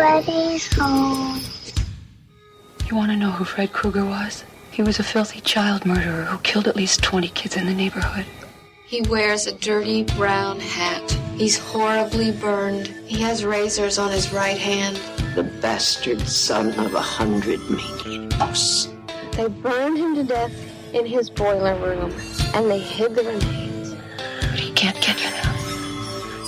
Freddy's home. You want to know who Fred Krueger was? He was a filthy child murderer who killed at least 20 kids in the neighborhood. He wears a dirty brown hat. He's horribly burned. He has razors on his right hand. The bastard son of 100 maniacs. They burned him to death in his boiler room, and they hid the remains. But he can't get you now.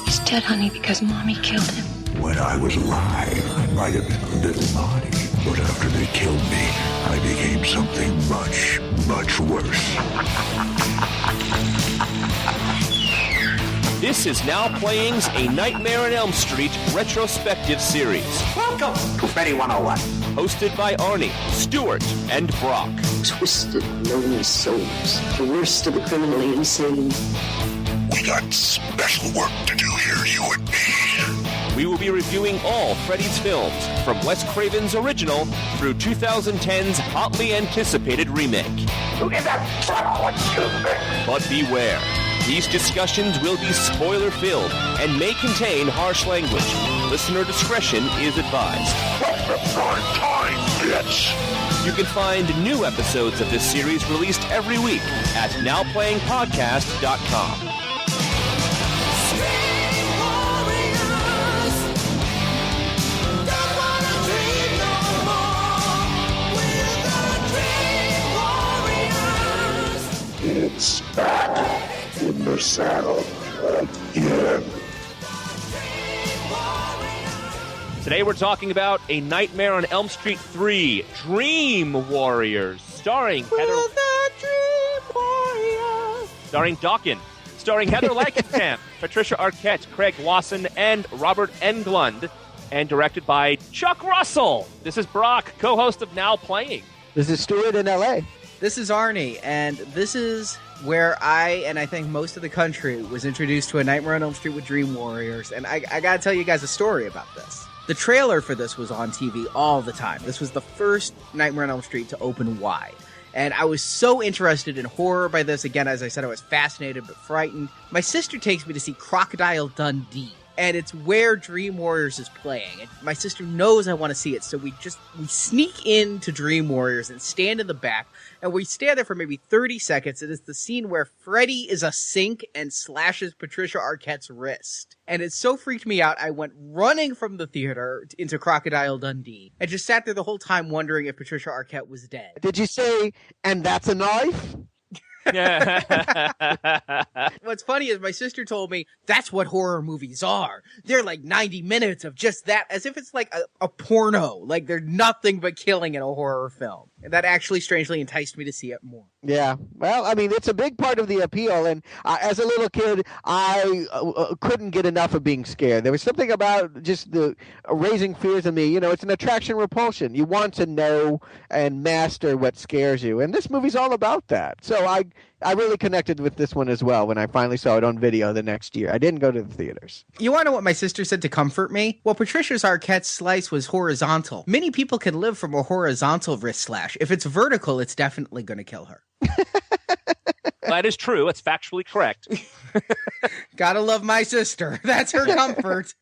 He's dead, honey, because Mommy killed him. When I was alive, I might have been a little naughty, but after they killed me, I became something much, much worse. This is Now Playing's A Nightmare on Elm Street retrospective series. Welcome to Freddy 101. Hosted by Arnie, Stewart, and Brock. Twisted, lonely souls. The worst of the criminally insane. We got special work to do here, you and me. We will be reviewing all Freddy's films, from Wes Craven's original through 2010's hotly anticipated remake. Look at that front, stupid. But beware, these discussions will be spoiler-filled and may contain harsh language. Listener discretion is advised. What's the third time, bitch? You can find new episodes of this series released every week at nowplayingpodcast.com. It's back in the saddle again. Today we're talking about A Nightmare on Elm Street 3, Dream Warriors, starring Heather Dawkins, starring Heather Langenkamp, Patricia Arquette, Craig Wasson, and Robert Englund, and directed by Chuck Russell. This is Brock, co-host of Now Playing. This is Stewart in LA. This is Arnie, and this is where I think most of the country was introduced to A Nightmare on Elm Street with Dream Warriors, and I gotta tell you guys a story about this. The trailer for this was on TV all the time. This was the first Nightmare on Elm Street to open wide. And I was so interested in horror by this. Again, as I said, I was fascinated but frightened. My sister takes me to see Crocodile Dundee. And it's where Dream Warriors is playing. And my sister knows I want to see it, so we sneak into Dream Warriors and stand in the back. And we stand there for maybe 30 seconds. It is the scene where Freddy is a sink and slashes Patricia Arquette's wrist. And it so freaked me out, I went running from the theater into Crocodile Dundee. And just sat there the whole time wondering if Patricia Arquette was dead. Did you say, and that's a knife? What's funny is my sister told me that's what horror movies are. They're like 90 minutes of just that, as if it's like a porno. Like there's nothing but killing in a horror film. And that actually strangely enticed me to see it more. Yeah. Well, I mean, it's a big part of the appeal. And as a little kid, I couldn't get enough of being scared. There was something about just the raising fears in me. You know, it's an attraction repulsion. You want to know and master what scares you. And this movie's all about that. So I really connected with this one as well when I finally saw it on video the next year. I didn't go to the theaters. You want to know what my sister said to comfort me? Well, Patricia Arquette's slice was horizontal. Many people can live from a horizontal wrist slash. If it's vertical, it's definitely going to kill her. That is true. It's factually correct. Gotta love my sister. That's her comfort.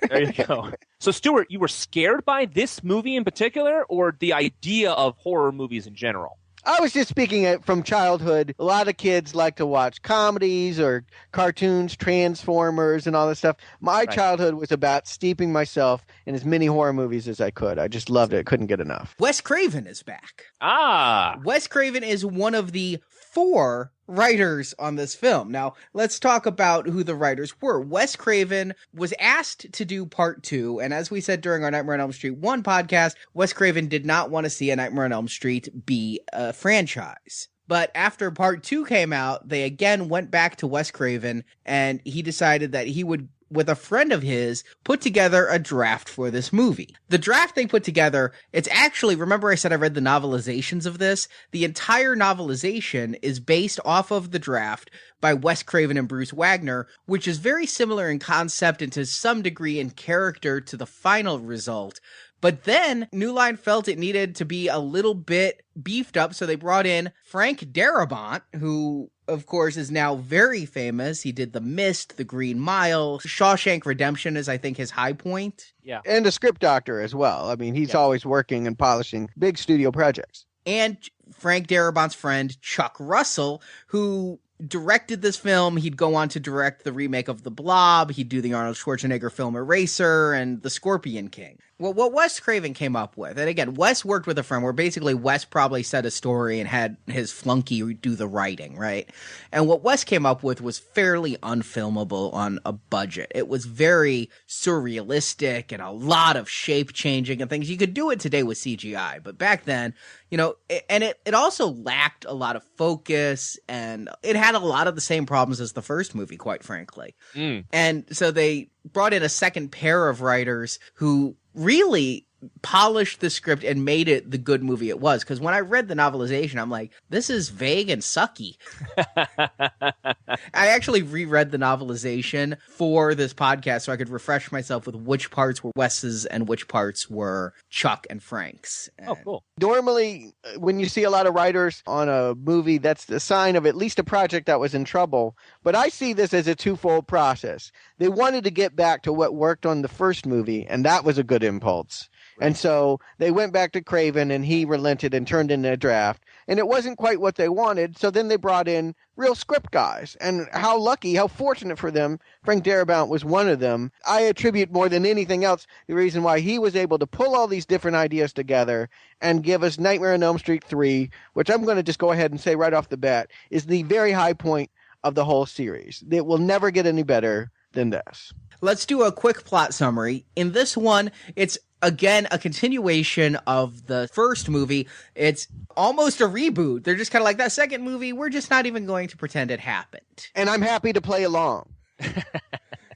There you go. So, Stuart, you were scared by this movie in particular, or the idea of horror movies in general? I was just speaking from childhood. A lot of kids like to watch comedies or cartoons, Transformers, and all this stuff. My childhood was about steeping myself in as many horror movies as I could. I just loved it. Couldn't get enough. Wes Craven is back. Ah. Wes Craven is one of the 4 writers on this film. Now, let's talk about who the writers were. Wes Craven was asked to do part 2, and as we said during our Nightmare on Elm Street 1 podcast, Wes Craven did not want to see a Nightmare on Elm Street be a franchise. But after part 2 came out, they again went back to Wes Craven, and he decided that he would, with a friend of his, put together a draft for this movie. The draft they put together, it's actually, remember I said I read the novelizations of this? The entire novelization is based off of the draft by Wes Craven and Bruce Wagner, which is very similar in concept and to some degree in character to the final result. But then New Line felt it needed to be a little bit beefed up, so they brought in Frank Darabont, who, of course, is now very famous. He did The Mist, The Green Mile, Shawshank Redemption is, I think, his high point. Yeah. And a script doctor as well. I mean, he's always working and polishing big studio projects. And Frank Darabont's friend, Chuck Russell, who directed this film. He'd go on to direct the remake of The Blob. He'd do the Arnold Schwarzenegger film Eraser and The Scorpion King. Well, what Wes Craven came up with, and again, Wes worked with a friend where basically Wes probably set a story and had his flunky do the writing, right? And what Wes came up with was fairly unfilmable on a budget. It was very surrealistic and a lot of shape changing and things. You could do it today with CGI, but back then, you know, it also lacked a lot of focus, and it had a lot of the same problems as the first movie, quite frankly. And so they brought in a second pair of writers who really polished the script and made it the good movie it was. Because when I read the novelization, I'm like, this is vague and sucky. I actually reread the novelization for this podcast so I could refresh myself with which parts were Wes's and which parts were Chuck and Frank's. Oh, cool. Normally, when you see a lot of writers on a movie, that's a sign of at least a project that was in trouble. But I see this as a twofold process. They wanted to get back to what worked on the first movie, and that was a good impulse. And so they went back to Craven, and he relented and turned in a draft. And it wasn't quite what they wanted, so then they brought in real script guys. And how lucky, how fortunate for them, Frank Darabont was one of them. I attribute more than anything else the reason why he was able to pull all these different ideas together and give us Nightmare on Elm Street 3, which I'm going to just go ahead and say right off the bat is the very high point of the whole series. It will never get any better than this. Let's do a quick plot summary. In this one, it's again a continuation of the first movie. It's almost a reboot. They're just kind of like, that second movie, we're just not even going to pretend it happened. And I'm happy to play along.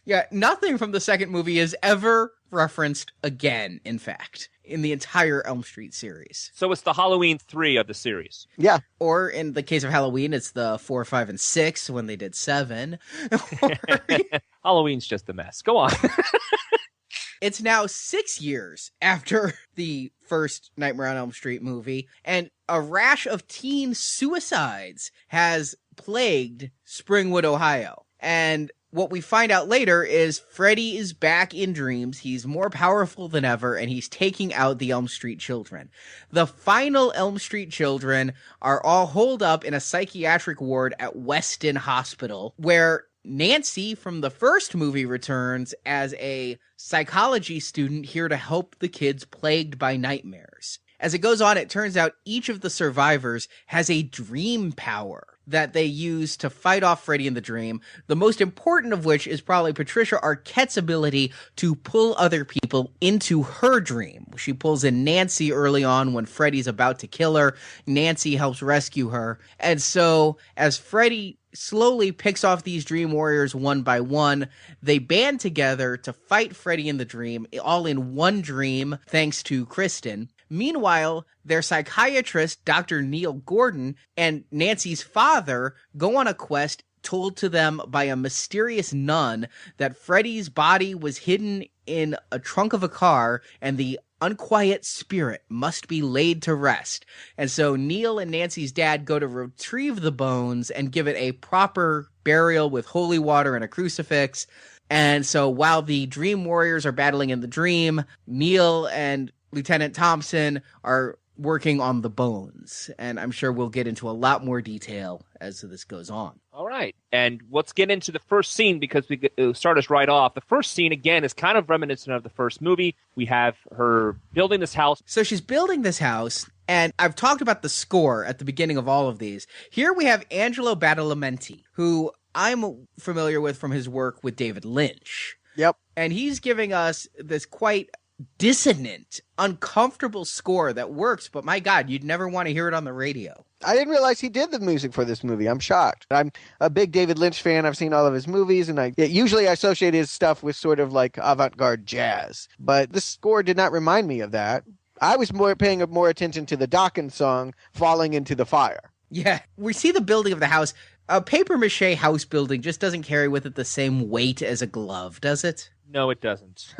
Yeah, nothing from the second movie is ever referenced again, in fact, in the entire Elm Street series. So it's the Halloween 3 of the series. Yeah. Or in the case of Halloween, it's the 4, 5, and 6 when they did 7. Halloween's just a mess. Go on. It's now 6 years after the first Nightmare on Elm Street movie, and a rash of teen suicides has plagued Springwood, Ohio. And what we find out later is Freddy is back in dreams. He's more powerful than ever, and he's taking out the Elm Street children. The final Elm Street children are all holed up in a psychiatric ward at Weston Hospital, where Nancy from the first movie returns as a psychology student here to help the kids plagued by nightmares. As it goes on, it turns out each of the survivors has a dream power that they use to fight off Freddy in the dream, the most important of which is probably Patricia Arquette's ability to pull other people into her dream. She pulls in Nancy early on when Freddy's about to kill her. Nancy helps rescue her. And so, as Freddy slowly picks off these dream warriors one by one, they band together to fight Freddy in the dream, all in one dream, thanks to Kristen. Meanwhile, their psychiatrist, Dr. Neil Gordon, and Nancy's father go on a quest told to them by a mysterious nun that Freddy's body was hidden in a trunk of a car and the unquiet spirit must be laid to rest. And so Neil and Nancy's dad go to retrieve the bones and give it a proper burial with holy water and a crucifix. And so while the dream warriors are battling in the dream, Neil and Lieutenant Thompson are working on the bones, and I'm sure we'll get into a lot more detail as this goes on. All right, and let's get into the first scene because it'll start us right off. The first scene, again, is kind of reminiscent of the first movie. We have her building this house. So she's building this house, and I've talked about the score at the beginning of all of these. Here we have Angelo Badalamenti, who I'm familiar with from his work with David Lynch. Yep. And he's giving us this quite dissonant, uncomfortable score that works, but my God, you'd never want to hear it on the radio. I didn't realize he did the music for this movie. I'm shocked. I'm a big David Lynch fan. I've seen all of his movies, and usually I associate his stuff with sort of like avant-garde jazz. But this score did not remind me of that. I was paying more attention to the Dawkins song, Falling into the Fire. Yeah, we see the building of the house. A papier-mâché house building just doesn't carry with it the same weight as a glove, does it? No, it doesn't.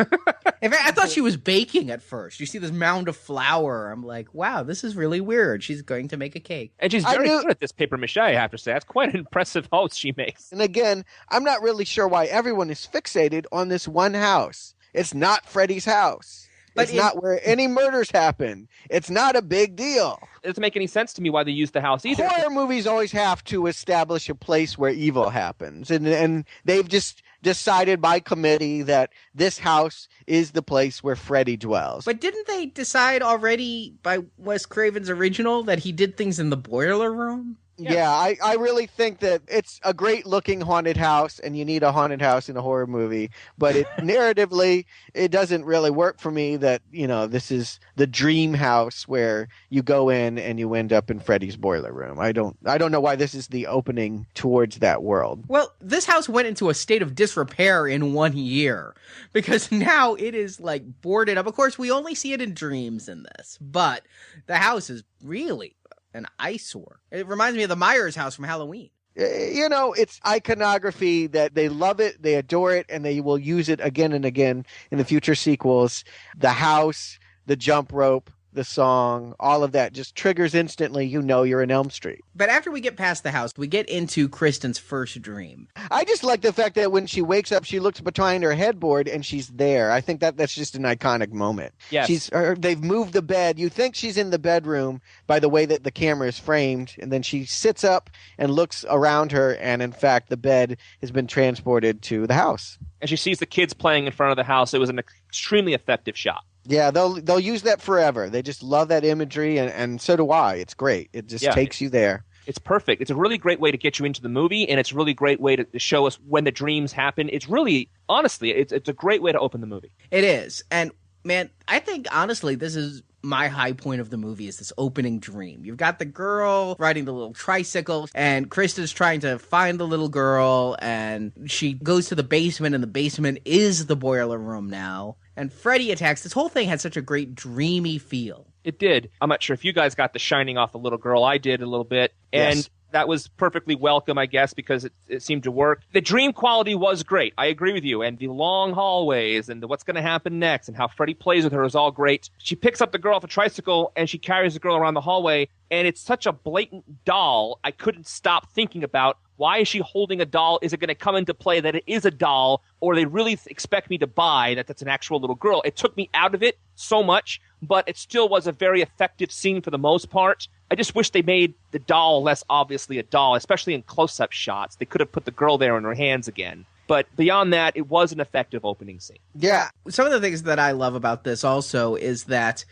In fact, I thought she was baking at first. You see this mound of flour. I'm like, wow, this is really weird. She's going to make a cake. And she's very good at this paper mache, I have to say. That's quite an impressive house she makes. And again, I'm not really sure why everyone is fixated on this one house. It's not Freddy's house. It's not where any murders happen. It's not a big deal. It doesn't make any sense to me why they use the house either. Horror movies always have to establish a place where evil happens. And they've just decided by committee that this house is the place where Freddy dwells. But didn't they decide already by Wes Craven's original that he did things in the boiler room? Yeah, I really think that it's a great looking haunted house, and you need a haunted house in a horror movie. But narratively, it doesn't really work for me that, this is the dream house where you go in and you end up in Freddy's boiler room. I don't know why this is the opening towards that world. Well, this house went into a state of disrepair in 1 year because now it is like boarded up. Of course, we only see it in dreams in this, but the house is really an eyesore. It reminds me of the Myers house from Halloween. It's iconography that they love it, they adore it, and they will use it again and again in the future sequels. The house, the jump rope, the song, all of that just triggers instantly, you're in Elm Street. But after we get past the house, we get into Kristen's first dream. I just like the fact that when she wakes up, she looks behind her headboard and she's there. I think that's just an iconic moment. Yes. They've moved the bed. You think she's in the bedroom by the way that the camera is framed, and then she sits up and looks around her, and in fact, the bed has been transported to the house. And she sees the kids playing in front of the house. It was an extremely effective shot. Yeah, they'll use that forever. They just love that imagery, and so do I. It's great. It just takes you there. It's perfect. It's a really great way to get you into the movie, and it's a really great way to show us when the dreams happen. It's really, honestly, it's a great way to open the movie. It is. And, man, I think, honestly, this is my high point of the movie is this opening dream. You've got the girl riding the little tricycle, and Kristen's trying to find the little girl, and she goes to the basement, and the basement is the boiler room now. And Freddy attacks. This whole thing had such a great dreamy feel. It did. I'm not sure if you guys got the shining off the little girl. I did a little bit. And yes. That was perfectly welcome, I guess, because it seemed to work. The dream quality was great. I agree with you. And the long hallways and what's going to happen next and how Freddy plays with her is all great. She picks up the girl off the tricycle and she carries the girl around the hallway. And it's such a blatant doll. I couldn't stop thinking about, why is she holding a doll? Is it going to come into play that it is a doll, or they really expect me to buy that that's an actual little girl? It took me out of it so much, but it still was a very effective scene for the most part. I just wish they made the doll less obviously a doll, especially in close-up shots. They could have put the girl there in her hands again. But beyond that, it was an effective opening scene. Yeah. Some of the things that I love about this also is that,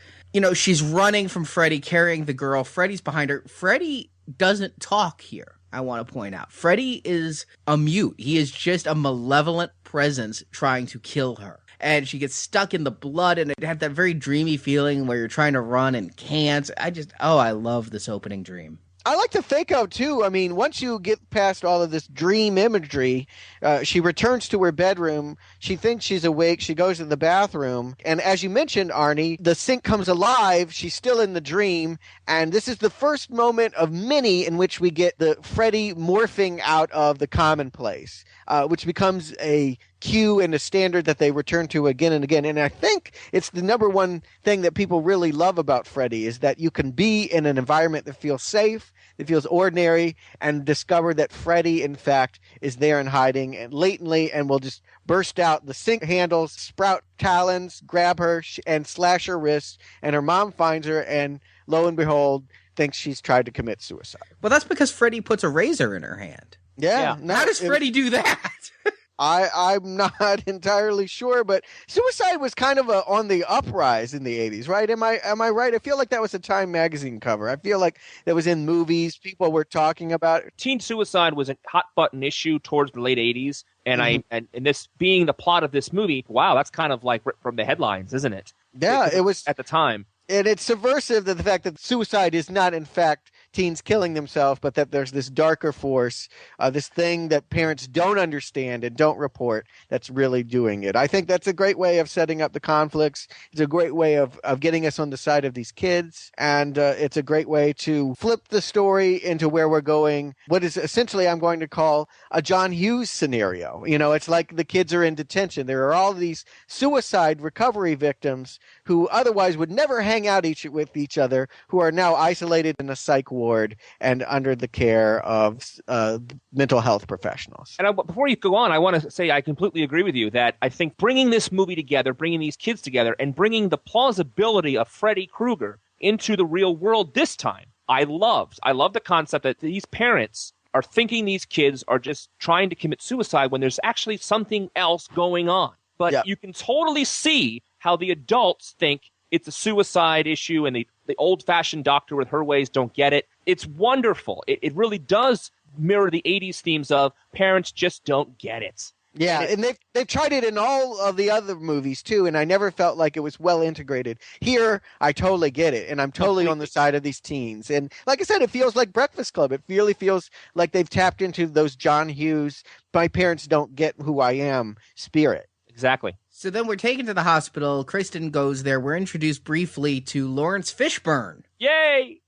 she's running from Freddy, carrying the girl. Freddy's behind her. Freddy doesn't talk here, I want to point out. Freddy is a mute. He is just a malevolent presence trying to kill her. And she gets stuck in the blood, and it had that very dreamy feeling where you're trying to run and can't. I love this opening dream. I like the fake out, too. I mean, once you get past all of this dream imagery, she returns to her bedroom. She thinks she's awake. She goes to the bathroom. And as you mentioned, Arnie, the sink comes alive. She's still in the dream. And this is the first moment of many in which we get the Freddy morphing out of the commonplace, which becomes a cue and a standard that they return to again and again. And I think it's the number one thing that people really love about Freddy is that you can be in an environment that feels safe, that feels ordinary, and discover that Freddy, in fact, is there and hiding and latently and will just burst out the sink handles, sprout talons, grab her, and slash her wrists. And her mom finds her and, lo and behold, thinks she's tried to commit suicide. Well, that's because Freddy puts a razor in her hand. Yeah. How does Freddy do that? I'm not entirely sure, but suicide was kind of on the uprise in the 80s, right? Am I right? I feel like that was a Time magazine cover. I feel like that was in movies. People were talking about it. Teen suicide was a hot button issue towards the late 80s, and and this being the plot of this movie, wow, that's kind of like from the headlines, isn't it? Yeah, it was at the time. And it's subversive to the fact that suicide is not, in fact, teens killing themselves, but that there's this darker force, this thing that parents don't understand and don't report that's really doing it. I think that's a great way of setting up the conflicts. It's a great way of getting us on the side of these kids, and it's a great way to flip the story into where we're going, what is essentially I'm going to call a John Hughes scenario. It's like the kids are in detention. There are all these suicide recovery victims who otherwise would never hang out with each other, who are now isolated in a psych ward and under the care of mental health professionals. And before you go on, I want to say I completely agree with you that I think bringing this movie together, bringing these kids together, and bringing the plausibility of Freddy Krueger into the real world this time, I love the concept that these parents are thinking these kids are just trying to commit suicide when there's actually something else going on. But you can totally see how the adults think it's a suicide issue, and the old-fashioned doctor with her ways don't get it. It's wonderful. It really does mirror the 80s themes of parents just don't get it. Yeah, and they've tried it in all of the other movies, too, and I never felt like it was well integrated. Here, I totally get it, and I'm totally on the side of these teens. And like I said, it feels like Breakfast Club. It really feels like they've tapped into those John Hughes, my parents don't get who I am spirit. Exactly. So then we're taken to the hospital. Kristen goes there. We're introduced briefly to Lawrence Fishburne. Yay!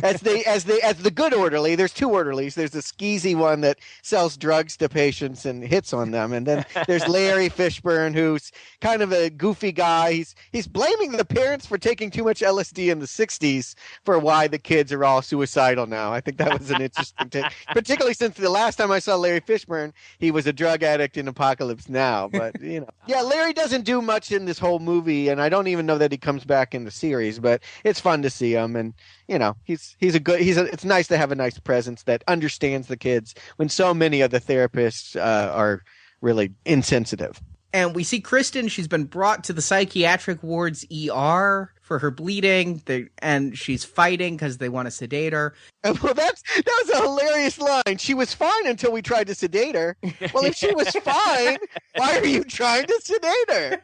as the good orderly. There's two orderlies. There's the skeezy one that sells drugs to patients and hits on them, and then there's Larry Fishburne, who's kind of a goofy guy. He's blaming the parents for taking too much LSD in the 60s for why the kids are all suicidal now. I think that was an interesting take, particularly since the last time I saw Larry Fishburne, he was a drug addict in Apocalypse Now. But yeah, Larry doesn't do much in this whole movie, and I don't even know that he comes back in the series. But it's fun to see him, and it's nice to have a nice presence that understands the kids when so many of the therapists are really insensitive. And we see Kristen. She's been brought to the psychiatric ward's ER for her bleeding, and she's fighting because they want to sedate her. Well, that was a hilarious line. She was fine until we tried to sedate her. Well, if she was fine, why are you trying to sedate her?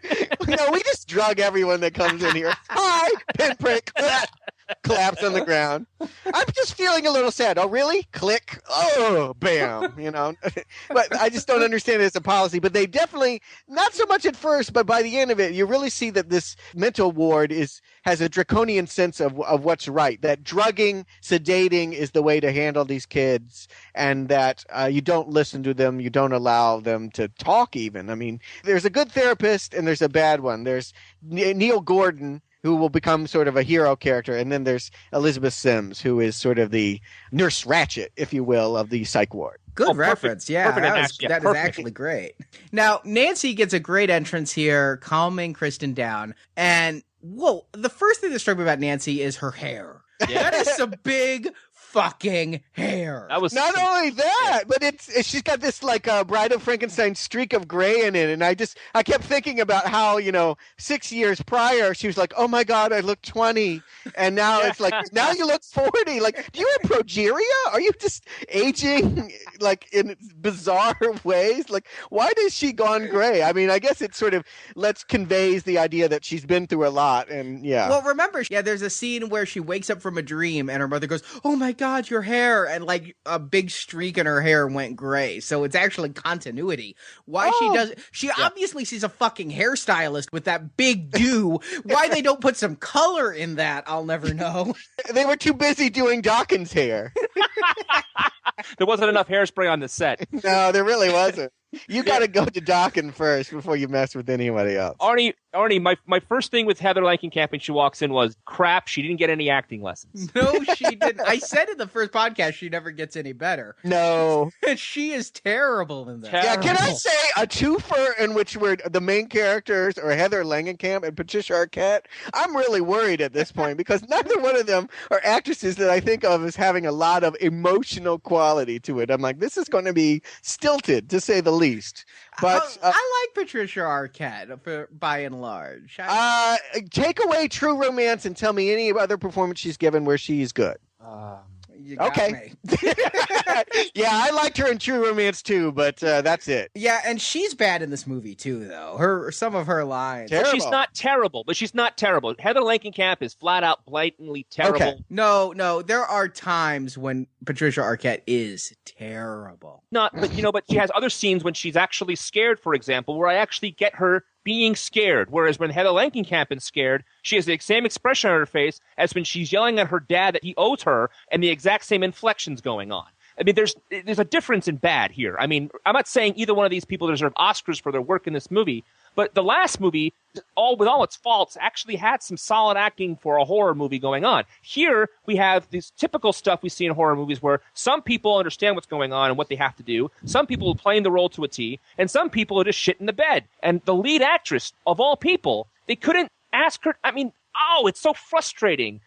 We just drug everyone that comes in here. Hi, pinprick. Claps on the ground. I'm just feeling a little sad. Oh, really? Click. Oh, bam. But I just don't understand it as a policy. But they definitely, not so much at first, but by the end of it, you really see that this mental ward has a draconian sense of what's right. That drugging, sedating is the way to handle these kids, and that you don't listen to them. You don't allow them to talk even. I mean, there's a good therapist and there's a bad one. There's Neil Gordon, who will become sort of a hero character. And then there's Elizabeth Sims, who is sort of the Nurse Ratched, if you will, of the psych ward. Good reference. Perfect. Yeah, Perfect that is actually great. Now, Nancy gets a great entrance here, calming Kristen down. And, whoa, the first thing that struck me about Nancy is her hair. Yeah. That is some big fucking hair. That was not only that, but she's got this like Bride of Frankenstein streak of gray in it, and I kept thinking about how 6 years prior she was like, oh my god, I look 20, and now it's like now you look 40. Like, do you have progeria? Are you just aging like in bizarre ways? Like, why does she gone gray? I mean, I guess it sort of conveys the idea that she's been through a lot, and yeah. Well, remember, there's a scene where she wakes up from a dream and her mother goes, oh my god, your hair, and like a big streak in her hair went gray. So it's actually continuity. She obviously sees a fucking hairstylist with that big do. Why they don't put some color in that, I'll never know. They were too busy doing Dawkins' hair. There wasn't enough hairspray on the set. No, there really wasn't. You got to go to Dawkins first before you mess with anybody else. Arnie, my first thing with Heather Langenkamp when she walks in was, crap, she didn't get any acting lessons. No, she didn't. I said in the first podcast she never gets any better. No. She is terrible in that. Yeah, can I say a twofer in which the main characters are Heather Langenkamp and Patricia Arquette? I'm really worried at this point because neither one of them are actresses that I think of as having a lot of emotional quality to it. I'm like, this is going to be stilted, to say the least. But I like Patricia Arquette by and large. Take away True Romance and tell me any other performance she's given where she's good. You got Okay. me. Yeah, I liked her in True Romance too, but that's it. Yeah, and she's bad in this movie too, though. Some of her lines. Terrible. She's not terrible, but she's not terrible. Heather Langenkamp is flat out blatantly terrible. Okay. No, there are times when Patricia Arquette is terrible. But she has other scenes when she's actually scared, for example, where I actually get her being scared. Whereas when Heather Langenkamp is scared, she has the same expression on her face as when she's yelling at her dad that he owes her, and the exact same inflections going on. I mean, there's a difference in bad here. I mean, I'm not saying either one of these people deserve Oscars for their work in this movie, but the last movie, with all its faults, actually had some solid acting for a horror movie going on. Here, we have this typical stuff we see in horror movies where some people understand what's going on and what they have to do, some people are playing the role to a T, and some people are just shit in the bed. And the lead actress, of all people, they couldn't ask her. I mean, it's so frustrating.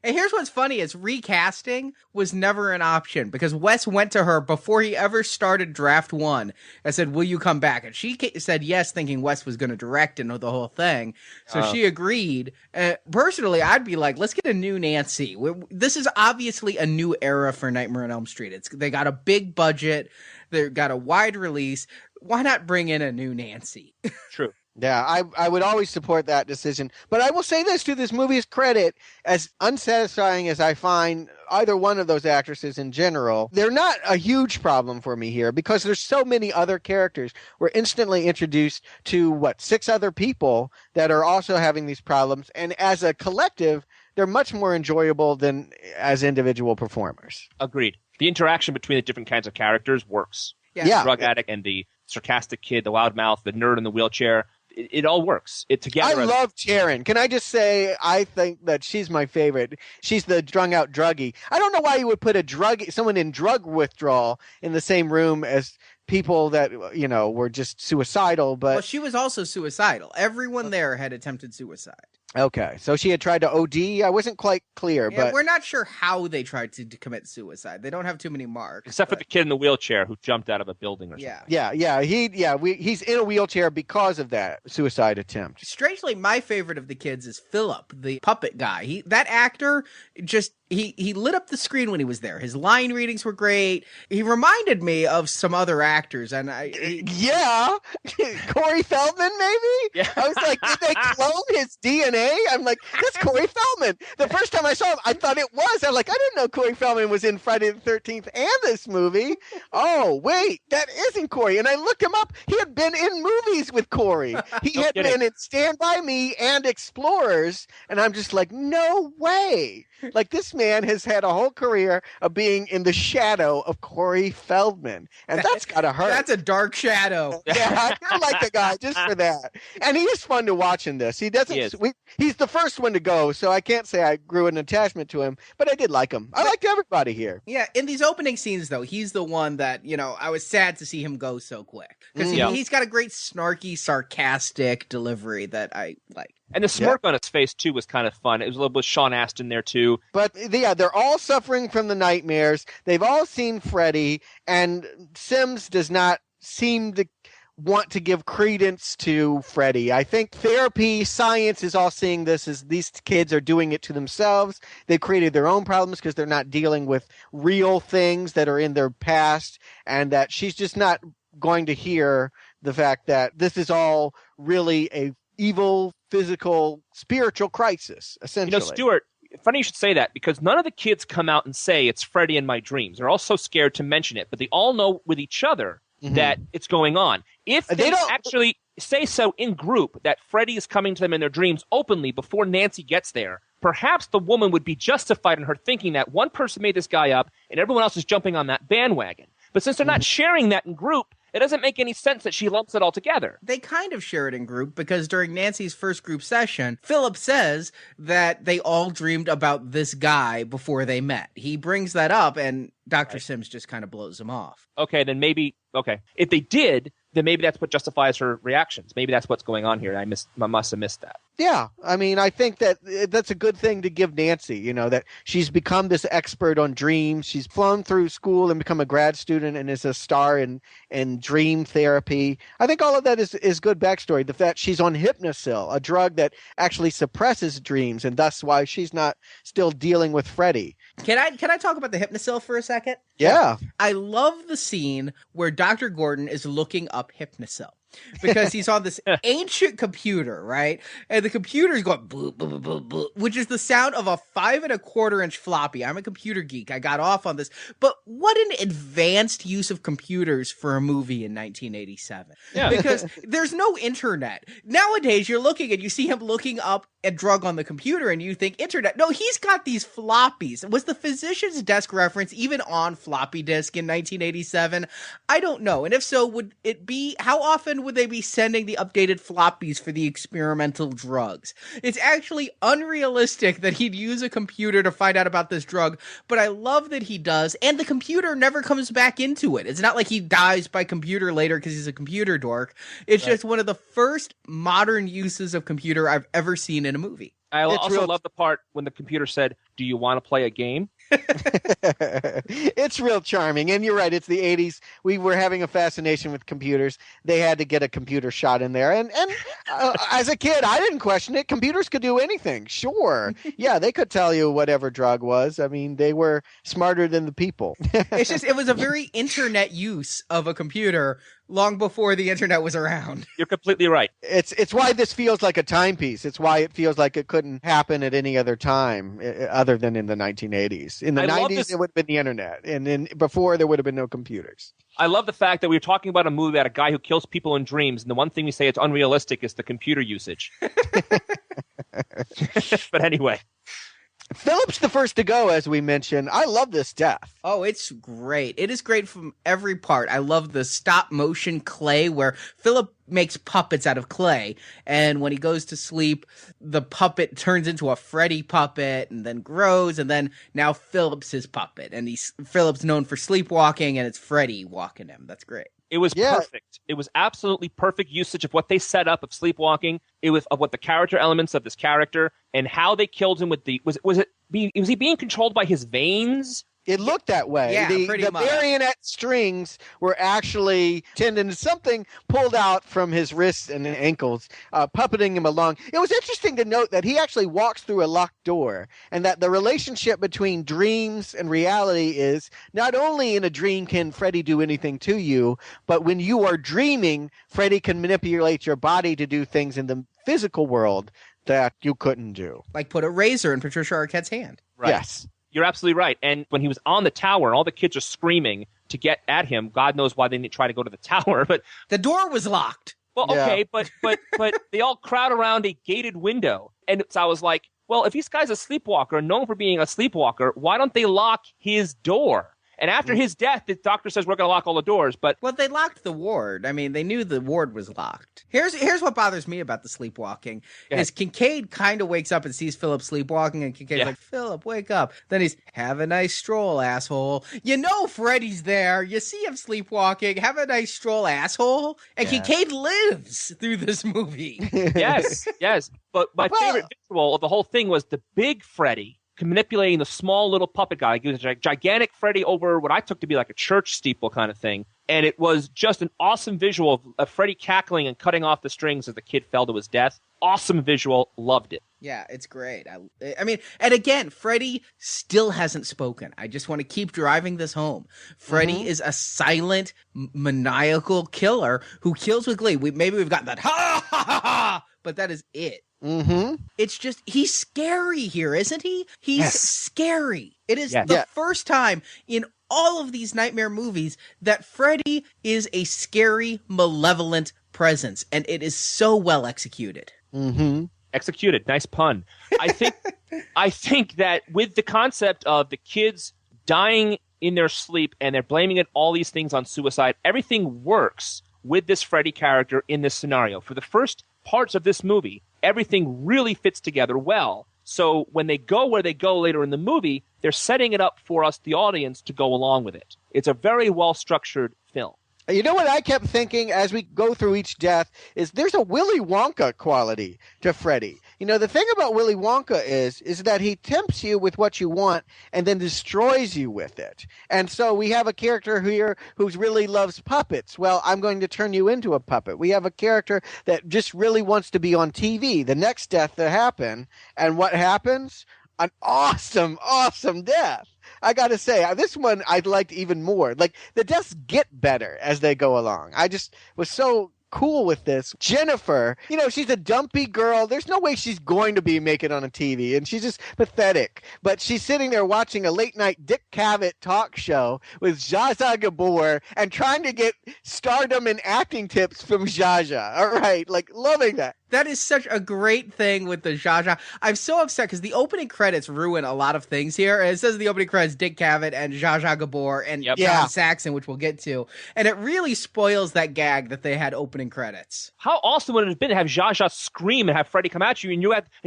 And here's what's funny is recasting was never an option because Wes went to her before he ever started draft one and said, will you come back? And she said yes, thinking Wes was going to direct and the whole thing. So she agreed. Personally, I'd be like, let's get a new Nancy. This is obviously a new era for Nightmare on Elm Street. They got a big budget. They've got a wide release. Why not bring in a new Nancy? True. Yeah, I would always support that decision. But I will say this to this movie's credit, as unsatisfying as I find either one of those actresses in general, they're not a huge problem for me here because there's so many other characters. We're instantly introduced to, 6 other people that are also having these problems. And as a collective, they're much more enjoyable than as individual performers. Agreed. The interaction between the different kinds of characters works. Yeah. The drug addict and the sarcastic kid, the loudmouth, the nerd in the wheelchair. It all works. Together. I love Taryn. Can I just say, I think that she's my favorite. She's the strung out druggie. I don't know why you would put someone in drug withdrawal in the same room as people that, were just suicidal. But Well, she was also suicidal. Everyone there had attempted suicide. Okay, so she had tried to OD. I wasn't quite clear, but we're not sure how they tried to commit suicide. They don't have too many marks. Except for the kid in the wheelchair who jumped out of a building or something. he's in a wheelchair because of that suicide attempt. Strangely, my favorite of the kids is Philip, the puppet guy. That actor he lit up the screen when he was there. His line readings were great. He reminded me of some other actors, and Corey Feldman, maybe. Yeah. I was like, did they clone his DNA? I'm like, that's Corey Feldman. The first time I saw him, I thought it was. I'm like, I didn't know Corey Feldman was in Friday the 13th and this movie. Oh, wait, that isn't Corey. And I looked him up. He had been in movies with Corey. He had been in Stand By Me and Explorers. And I'm just like, no way. Like, this man has had a whole career of being in the shadow of Corey Feldman. And that's got to hurt. That's a dark shadow. Yeah, I like the guy just for that. And he is fun to watch in this. He doesn't. He's the first one to go, so I can't say I grew an attachment to him, but I did like him. I liked everybody here. Yeah, in these opening scenes, though, he's the one that, I was sad to see him go so quick. Because he's got a great snarky, sarcastic delivery that I like. And the smirk on his face, too, was kind of fun. It was a little bit of Sean Astin there, too. But, they're all suffering from the nightmares. They've all seen Freddy, and Sims does not seem to want to give credence to Freddy. I think therapy, science is all seeing this as these kids are doing it to themselves. They've created their own problems because they're not dealing with real things that are in their past, and that she's just not going to hear the fact that this is all really a evil, physical, spiritual crisis, essentially. Stuart, funny you should say that, because none of the kids come out and say it's Freddy in my dreams. They're all so scared to mention it, but they all know with each other that it's going on. If they don't actually say so in group that Freddy is coming to them in their dreams openly before Nancy gets there, perhaps the woman would be justified in her thinking that one person made this guy up and everyone else is jumping on that bandwagon. But since they're not sharing that in group, it doesn't make any sense that she lumps it all together. They kind of share it in group because during Nancy's first group session, Philip says that they all dreamed about this guy before they met. He brings that up and Dr. Sims just kind of blows him off. Okay, then maybe, if they did, then maybe that's what justifies her reactions. Maybe that's what's going on here. I must have missed that. Yeah, I mean, I think that that's a good thing to give Nancy, you know, that she's become this expert on dreams. She's flown through school and become a grad student and is a star in dream therapy. I think all of that is good backstory. The fact she's on Hypnosil, a drug that actually suppresses dreams, and thus why she's not still dealing with Freddy. Can I talk about the Hypnosil for a second? Yeah. I love the scene where Dr. Gordon is looking up Hypnosil. Because he's on this ancient computer, right? And the computer is going boop, boop, boop, boop, boop, which is the sound of a 5 1/4 inch floppy. I'm a computer geek. I got off on this. But what an advanced use of computers for a movie in 1987. Yeah. Because there's no internet. Nowadays, you're looking and you see him looking up a drug on the computer and you think internet. No, he's got these floppies. Was the physician's desk reference even on floppy disk in 1987? I don't know. And if so, would it be, how often would they be sending the updated floppies for the experimental drugs? It's actually unrealistic that he'd use a computer to find out about this drug, but I love that he does, and the computer never comes back into it. It's not like he dies by computer later because he's a computer dork. It's just one of the first modern uses of computer I've ever seen in a movie. I also love the part when the computer said, "Do you want to play a game?" It's real charming. And you're right, it's the 80s. We were having a fascination with computers. They had to get a computer shot in there. And as a kid, I didn't question it. Computers could do anything. Sure. Yeah, they could tell you whatever drug was. I mean, they were smarter than the people. It's just, it was a very internet use of a computer long before the internet was around. You're completely right. It's why this feels like a timepiece. It's why it feels like it couldn't happen at any other time other than in the 1980s. In the 90s, it would have been the internet. And then before, there would have been no computers. I love the fact that we were talking about a movie about a guy who kills people in dreams, and the one thing we say it's unrealistic is the computer usage. But anyway. Philip's the first to go, as we mentioned. I love this death. Oh, it's great. It is great from every part. I love the stop motion clay where Philip makes puppets out of clay. And when he goes to sleep, the puppet turns into a Freddy puppet and then grows. And then now Philip's his puppet. And Philip's known for sleepwalking, and it's Freddy walking him. That's great. It was perfect. It was absolutely perfect usage of what they set up of sleepwalking. It was of what the character elements of this character and how they killed him with the was he being controlled by his veins? It looked that way. Yeah, pretty much. The marionette strings were actually tendons, something pulled out from his wrists and ankles, puppeting him along. It was interesting to note that he actually walks through a locked door, and that the relationship between dreams and reality is not only in a dream can Freddy do anything to you, but when you are dreaming, Freddy can manipulate your body to do things in the physical world that you couldn't do. Like put a razor in Patricia Arquette's hand. Right. Yes. You're absolutely right. And when he was on the tower and all the kids are screaming to get at him, God knows why they didn't try to go to the tower, but the door was locked. Well, okay, but they all crowd around a gated window. And so I was like, well, if this guy's a sleepwalker, known for being a sleepwalker, why don't they lock his door? And after his death, the doctor says we're going to lock all the doors, but... Well, they locked the ward. I mean, they knew the ward was locked. Here's what bothers me about the sleepwalking, is Kincaid kind of wakes up and sees Philip sleepwalking, and Kincaid's like, Philip, wake up. Then he's, have a nice stroll, asshole. You know Freddy's there. You see him sleepwalking. Have a nice stroll, asshole. And Kincaid lives through this movie. Yes. But my favorite visual of the whole thing was the big Freddy manipulating the small little puppet guy. He was a gigantic Freddy over what I took to be like a church steeple kind of thing. And it was just an awesome visual of Freddy cackling and cutting off the strings as the kid fell to his death. Awesome visual. Loved it. Yeah, it's great. I mean, and again, Freddy still hasn't spoken. I just want to keep driving this home. Freddy is a silent, maniacal killer who kills with glee. Maybe we've got that ha ha ha ha, but that is it. Mm-hmm. It's just, he's scary here, isn't he? He's scary. It is the first time in all of these nightmare movies that Freddy is a scary, malevolent presence, and it is so well executed. Mm-hmm. Executed. Nice pun. I think that with the concept of the kids dying in their sleep and they're blaming it all these things on suicide, everything works with this Freddy character in this scenario. For the first parts of this movie, everything really fits together well. So when they go where they go later in the movie, they're setting it up for us, the audience, to go along with it. It's a very well-structured film. You know what I kept thinking as we go through each death is there's a Willy Wonka quality to Freddy. You know, the thing about Willy Wonka is that he tempts you with what you want and then destroys you with it. And so we have a character here who really loves puppets. Well, I'm going to turn you into a puppet. We have a character that just really wants to be on TV. The next death that happen, and what happens? An awesome, awesome death. I got to say, this one I liked even more. Like, the deaths get better as they go along. I just was so cool with this. Jennifer, you know, she's a dumpy girl. There's no way she's going to be making on a TV, and she's just pathetic. But she's sitting there watching a late-night Dick Cavett talk show with Zsa Zsa Gabor and trying to get stardom and acting tips from Zsa Zsa. All right, like, loving that. That is such a great thing with the Zsa Zsa. I'm so upset because the opening credits ruin a lot of things here. It says in the opening credits Dick Cavett and Zsa Zsa Gabor and John Saxon, which we'll get to. And it really spoils that gag that they had opening credits. How awesome would it have been to have Zsa Zsa scream and have Freddy come at you, and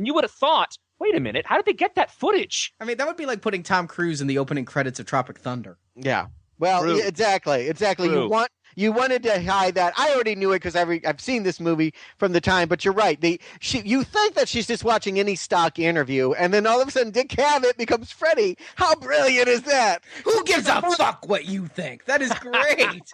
you would have thought, wait a minute, how did they get that footage? I mean, that would be like putting Tom Cruise in the opening credits of Tropic Thunder. Yeah. Well, True. Exactly. True. You wanted to hide that. I already knew it because I've seen this movie from the time. But you're right. You think that she's just watching any stock interview, and then all of a sudden Dick Cavett becomes Freddy. How brilliant is that? Who gives a fuck what you think? That is great.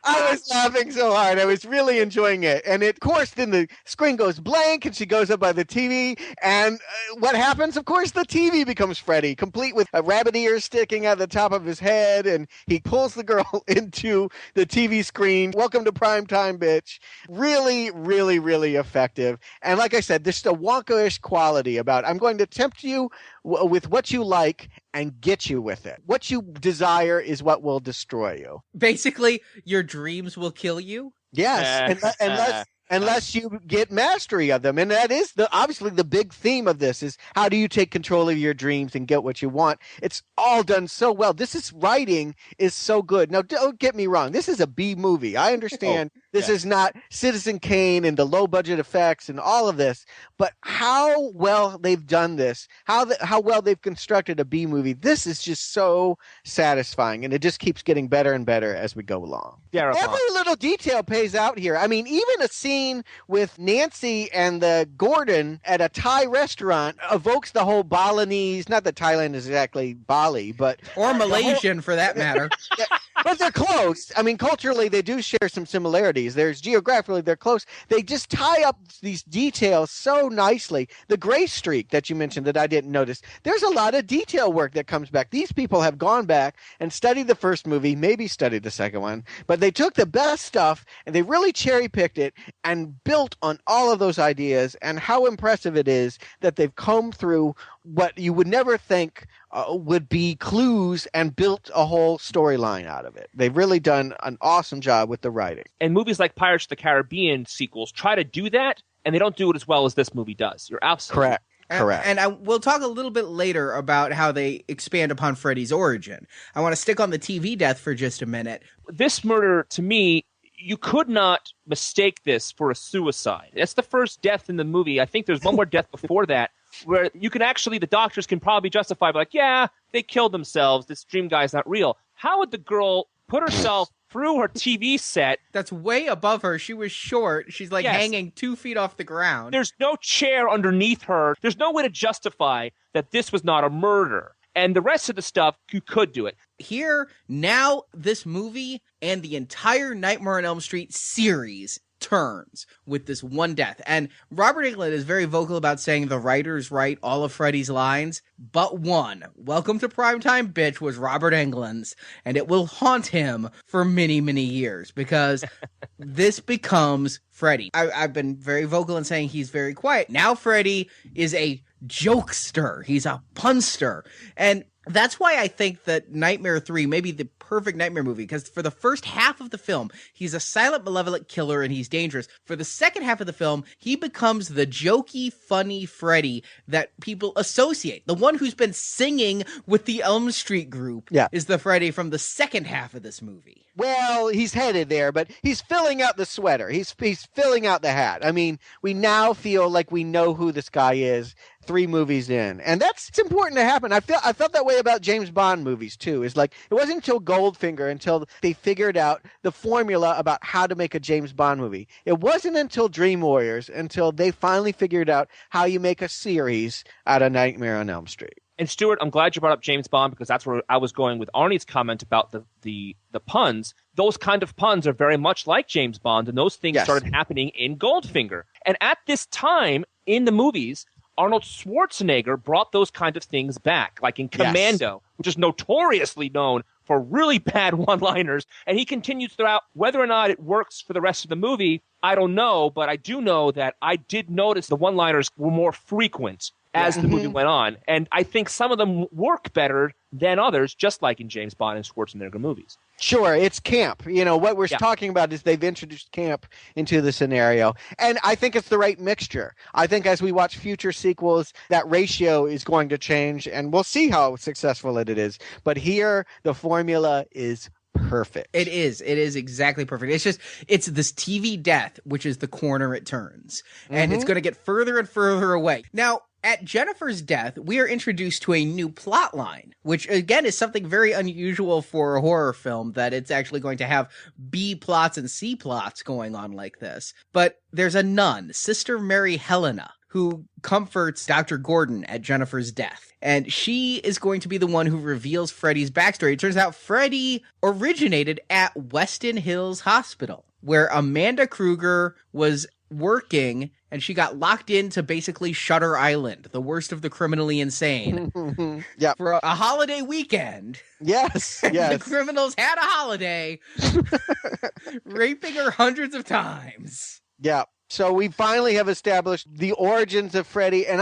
I was laughing so hard. I was really enjoying it. And of course, then the screen goes blank, and she goes up by the TV. And what happens? Of course, the TV becomes Freddy, complete with a rabbit ear sticking out the top of his head, and he pulls the girl into the TV screen. Welcome to prime time, bitch. Really, really, really effective. And like I said, there's a Wonka-ish quality about I'm going to tempt you with what you like and get you with it. What you desire is what will destroy you. Basically, your dreams will kill you? Yes, unless you get mastery of them. And that is obviously the big theme of this is how do you take control of your dreams and get what you want? It's all done so well. Writing is so good. Now, don't get me wrong. This is a B movie. I understand this is not Citizen Kane and the low budget effects and all of this, but how well they've done this, how well they've constructed a B movie, this is just so satisfying. And it just keeps getting better and better as we go along. Every little detail pays out here. I mean, even a scene with Nancy and the Gordon at a Thai restaurant evokes the whole Balinese, not that Thailand is exactly Bali, but... Or Malaysian, for that matter. But they're close. I mean, culturally, they do share some similarities. Geographically, they're close. They just tie up these details so nicely. The gray streak that you mentioned that I didn't notice, there's a lot of detail work that comes back. These people have gone back and studied the first movie, maybe studied the second one, but they took the best stuff and they really cherry-picked it and built on all of those ideas, and how impressive it is that they've combed through what you would never think would be clues and built a whole storyline out of it. They've really done an awesome job with the writing. And movies like Pirates of the Caribbean sequels try to do that, and they don't do it as well as this movie does. You're absolutely Correct. And we'll talk a little bit later about how they expand upon Freddy's origin. I want to stick on the TV death for just a minute. This murder, to me, you could not mistake this for a suicide. That's the first death in the movie. I think there's one more death before that, where you can actually, the doctors can probably justify, like, yeah, they killed themselves. This dream guy's not real. How would the girl put herself through her TV set? That's way above her. She was short. She's like hanging 2 feet off the ground. There's no chair underneath her. There's no way to justify that this was not a murder. And the rest of the stuff, you could do it. Here, now, this movie and the entire Nightmare on Elm Street series turns with this one death. And Robert Englund is very vocal about saying the writers write all of Freddy's lines, but one. Welcome to Primetime Bitch was Robert Englund's, and it will haunt him for many, many years, because this becomes Freddy. I've been very vocal in saying he's very quiet. Now Freddy is a jokester. He's a punster. And that's why I think that Nightmare 3 may be the perfect Nightmare movie, because for the first half of the film, he's a silent, malevolent killer and he's dangerous. For the second half of the film, he becomes the jokey, funny Freddy that people associate. The one who's been singing with the Elm Street group is the Freddy from the second half of this movie. Well, he's headed there, but he's filling out the sweater. He's filling out the hat. I mean, we now feel like we know who this guy is. 3 movies in. And it's important to happen. I felt that way about James Bond movies too. It's like it wasn't until Goldfinger until they figured out the formula about how to make a James Bond movie. It wasn't until Dream Warriors until they finally figured out how you make a series out of Nightmare on Elm Street. And Stuart, I'm glad you brought up James Bond because that's where I was going with Arnie's comment about the puns. Those kind of puns are very much like James Bond, and those things started happening in Goldfinger. And at this time in the movies, Arnold Schwarzenegger brought those kind of things back, like in Commando, which is notoriously known for really bad one-liners, and he continues throughout. Whether or not it works for the rest of the movie, I don't know, but I do know that I did notice the one-liners were more frequent as the movie went on, and I think some of them work better than others, just like in James Bond and Schwarzenegger movies. Sure, it's camp. What we're talking about is they've introduced camp into the scenario, and I think it's the right mixture. I think as we watch future sequels, that ratio is going to change, and we'll see how successful it is. But here, the formula is perfect. It is exactly perfect. It's this TV death, which is the corner it turns, and it's going to get further and further away. Now, at Jennifer's death, we are introduced to a new plot line, which again is something very unusual for a horror film, that it's actually going to have B plots and C plots going on like this. But there's a nun, Sister Mary Helena, who comforts Dr. Gordon at Jennifer's death. And she is going to be the one who reveals Freddy's backstory. It turns out Freddy originated at Weston Hills Hospital, where Amanda Kruger was working, and she got locked into basically Shutter Island, the worst of the criminally insane, for a holiday weekend. Yes. The criminals had a holiday, raping her hundreds of times. Yeah. So we finally have established the origins of Freddy, and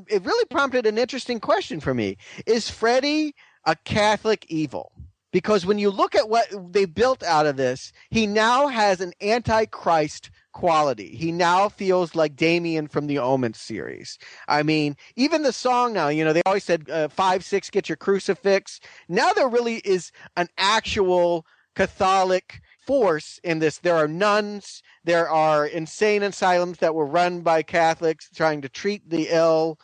it really prompted an interesting question for me. Is Freddy a Catholic evil? Because when you look at what they built out of this, he now has an antichrist quality. He now feels like Damien from the Omen series. I mean, even the song now, they always said 5-6, get your crucifix. Now there really is an actual Catholic force in this. There are nuns. There are insane asylums that were run by Catholics trying to treat the ill.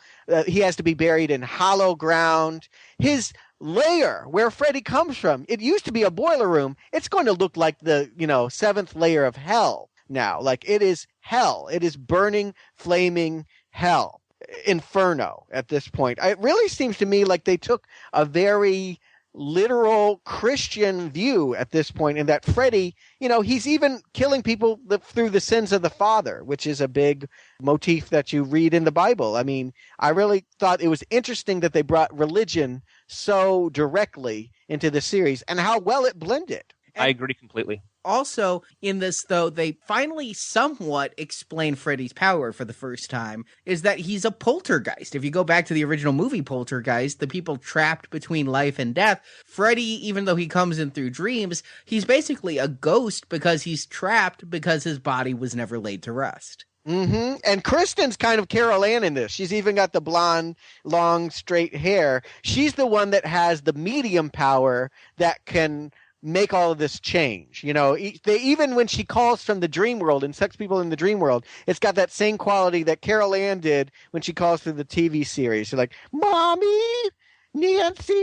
He has to be buried in hollow ground. His lair, where Freddy comes from, it used to be a boiler room. It's going to look like the, 7th layer of hell now. Like, it is hell. It is burning, flaming hell. Inferno at this point. It really seems to me like they took a very literal Christian view at this point, in that Freddy, he's even killing people through the sins of the father, which is a big motif that you read in the Bible. I mean, I really thought it was interesting that they brought religion so directly into the series and how well it blended. I agree completely. Also, in this, though, they finally somewhat explain Freddy's power for the first time, is that he's a poltergeist. If you go back to the original movie Poltergeist, the people trapped between life and death, Freddy, even though he comes in through dreams, he's basically a ghost because he's trapped because his body was never laid to rest. Mm-hmm. And Kristen's kind of Carol Ann in this. She's even got the blonde, long, straight hair. She's the one that has the medium power that can make all of this change. Even when she calls from the dream world and sucks people in the dream world, it's got that same quality that Carol Ann did when she calls through the TV series. She's like, Mommy, Nancy.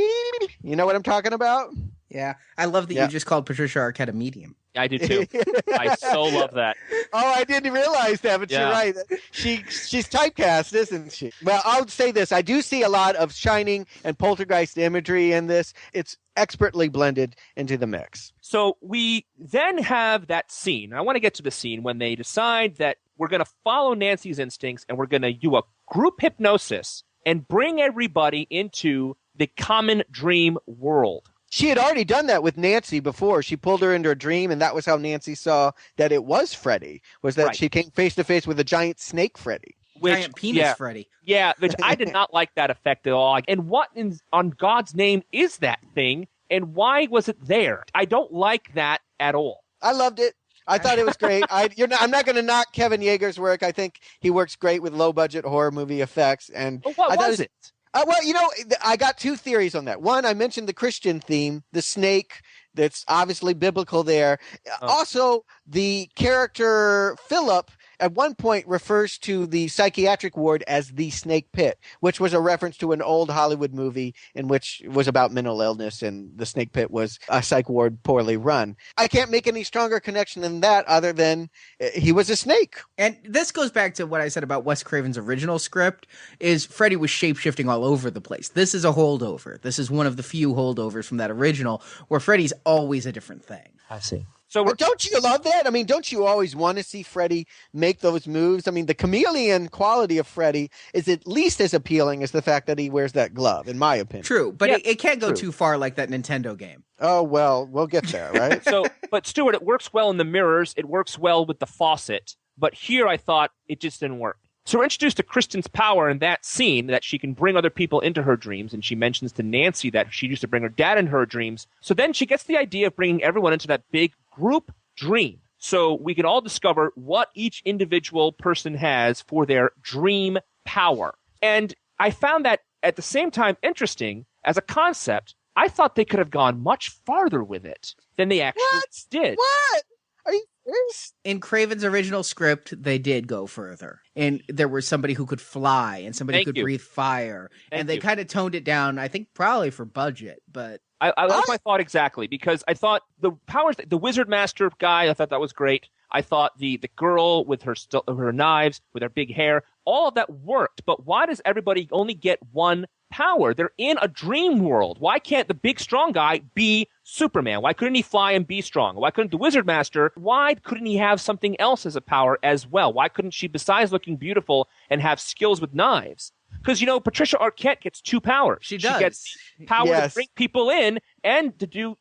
You know what I'm talking about? Yeah. I love that you just called Patricia Arquette a medium. I do too. I so love that. Oh, I didn't realize that, but you're right. She's typecast, isn't she? Well, I'll say this. I do see a lot of Shining and Poltergeist imagery in this. It's expertly blended into the mix. So we then have that scene. I want to get to the scene when they decide that we're going to follow Nancy's instincts and we're going to do a group hypnosis and bring everybody into the common dream world. She had already done that with Nancy before. She pulled her into a dream, and that was how Nancy saw that it was Freddy, was that she came face to face with a giant snake Freddy. Giant penis Freddy. Yeah, which I did not like that effect at all. And what on God's name is that thing, and why was it there? I don't like that at all. I loved it. I thought it was great. I'm not going to knock Kevin Yeager's work. I think he works great with low-budget horror movie effects. And but what was it? Well, I got 2 theories on that. One, I mentioned the Christian theme, the snake, that's obviously biblical there. Also, the character Philip, at one point refers to the psychiatric ward as the Snake Pit, which was a reference to an old Hollywood movie in which it was about mental illness, and the Snake Pit was a psych ward poorly run. I can't make any stronger connection than that other than he was a snake. And this goes back to what I said about Wes Craven's original script, is Freddy was shape-shifting all over the place. This is a holdover. This is one of the few holdovers from that original where Freddy's always a different thing. I see. But don't you love that? I mean, don't you always want to see Freddy make those moves? I mean, the chameleon quality of Freddy is at least as appealing as the fact that he wears that glove, in my opinion. True, but it can't go too far like that Nintendo game. Oh, well, we'll get there, right? But Stuart, it works well in the mirrors. It works well with the faucet. But here I thought it just didn't work. So we're introduced to Kristen's power in that scene, that she can bring other people into her dreams, and she mentions to Nancy that she used to bring her dad into her dreams. So then she gets the idea of bringing everyone into that big group dream. So we can all discover what each individual person has for their dream power. And I found that at the same time interesting as a concept. I thought they could have gone much farther with it than they actually did. What? Are you serious? In Craven's original script, they did go further. And there was somebody who could fly and somebody who could breathe fire. And they kind of toned it down, I think probably for budget, but... That's my thought exactly, because I thought the powers, the Wizard Master guy, I thought that was great. I thought the girl with her knives, with her big hair, all of that worked. But why does everybody only get one power? They're in a dream world. Why can't the big strong guy be Superman? Why couldn't he fly and be strong? Why couldn't the Wizard Master, why couldn't he have something else as a power as well? Why couldn't she, besides looking beautiful and have skills with knives? Because, Patricia Arquette gets two powers. She does. She gets power to bring people in and to do,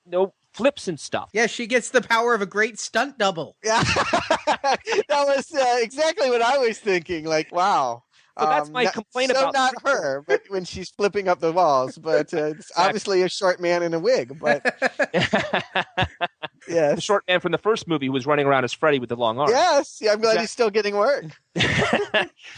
flips and stuff. Yeah, she gets the power of a great stunt double. Yeah, that was exactly what I was thinking. Like, wow. So that's my complaint about... not her, but when she's flipping up the walls. But it's obviously a short man in a wig. But yes. The short man from the first movie who was running around as Freddy with the long arms. Yes, yeah, I'm glad he's still getting work.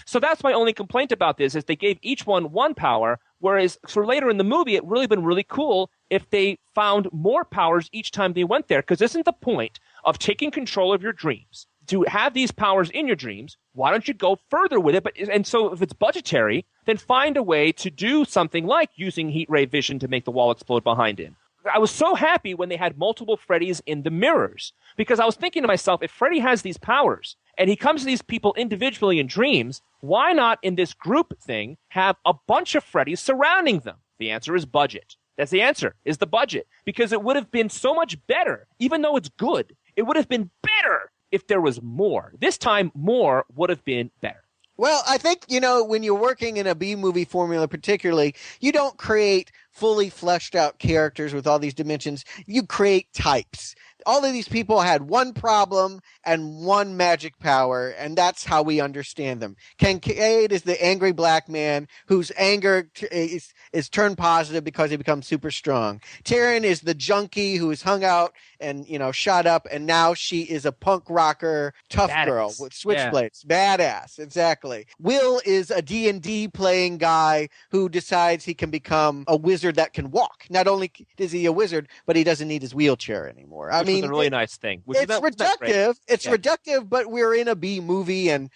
So that's my only complaint about this, is they gave each one power, whereas for later in the movie, it really been really cool if they found more powers each time they went there, because isn't the point of taking control of your dreams to have these powers in your dreams? Why don't you go further with it? And so if it's budgetary, then find a way to do something like using heat ray vision to make the wall explode behind him. I was so happy when they had multiple Freddys in the mirrors, because I was thinking to myself, if Freddy has these powers and he comes to these people individually in dreams, why not in this group thing have a bunch of Freddys surrounding them? The answer is budget. That's the answer, is the budget. Because it would have been so much better, even though it's good, it would have been better if there was more. This time, more would have been better. Well, I think, when you're working in a B-movie formula particularly, you don't create fully fleshed out characters with all these dimensions. You create types. All of these people had one problem and one magic power, and that's how we understand them. Kincaid is the angry black man whose anger is turned positive because he becomes super strong. Taryn is the junkie who is hung out and, shot up, and now she is a punk rocker, tough girl with switchblades. Yeah. Badass, exactly. Will is a D&D playing guy who decides he can become a wizard that can walk. Not only is he a wizard, but he doesn't need his wheelchair anymore. I mean, a really nice thing. It's reductive. It's reductive, but we're in a B movie, and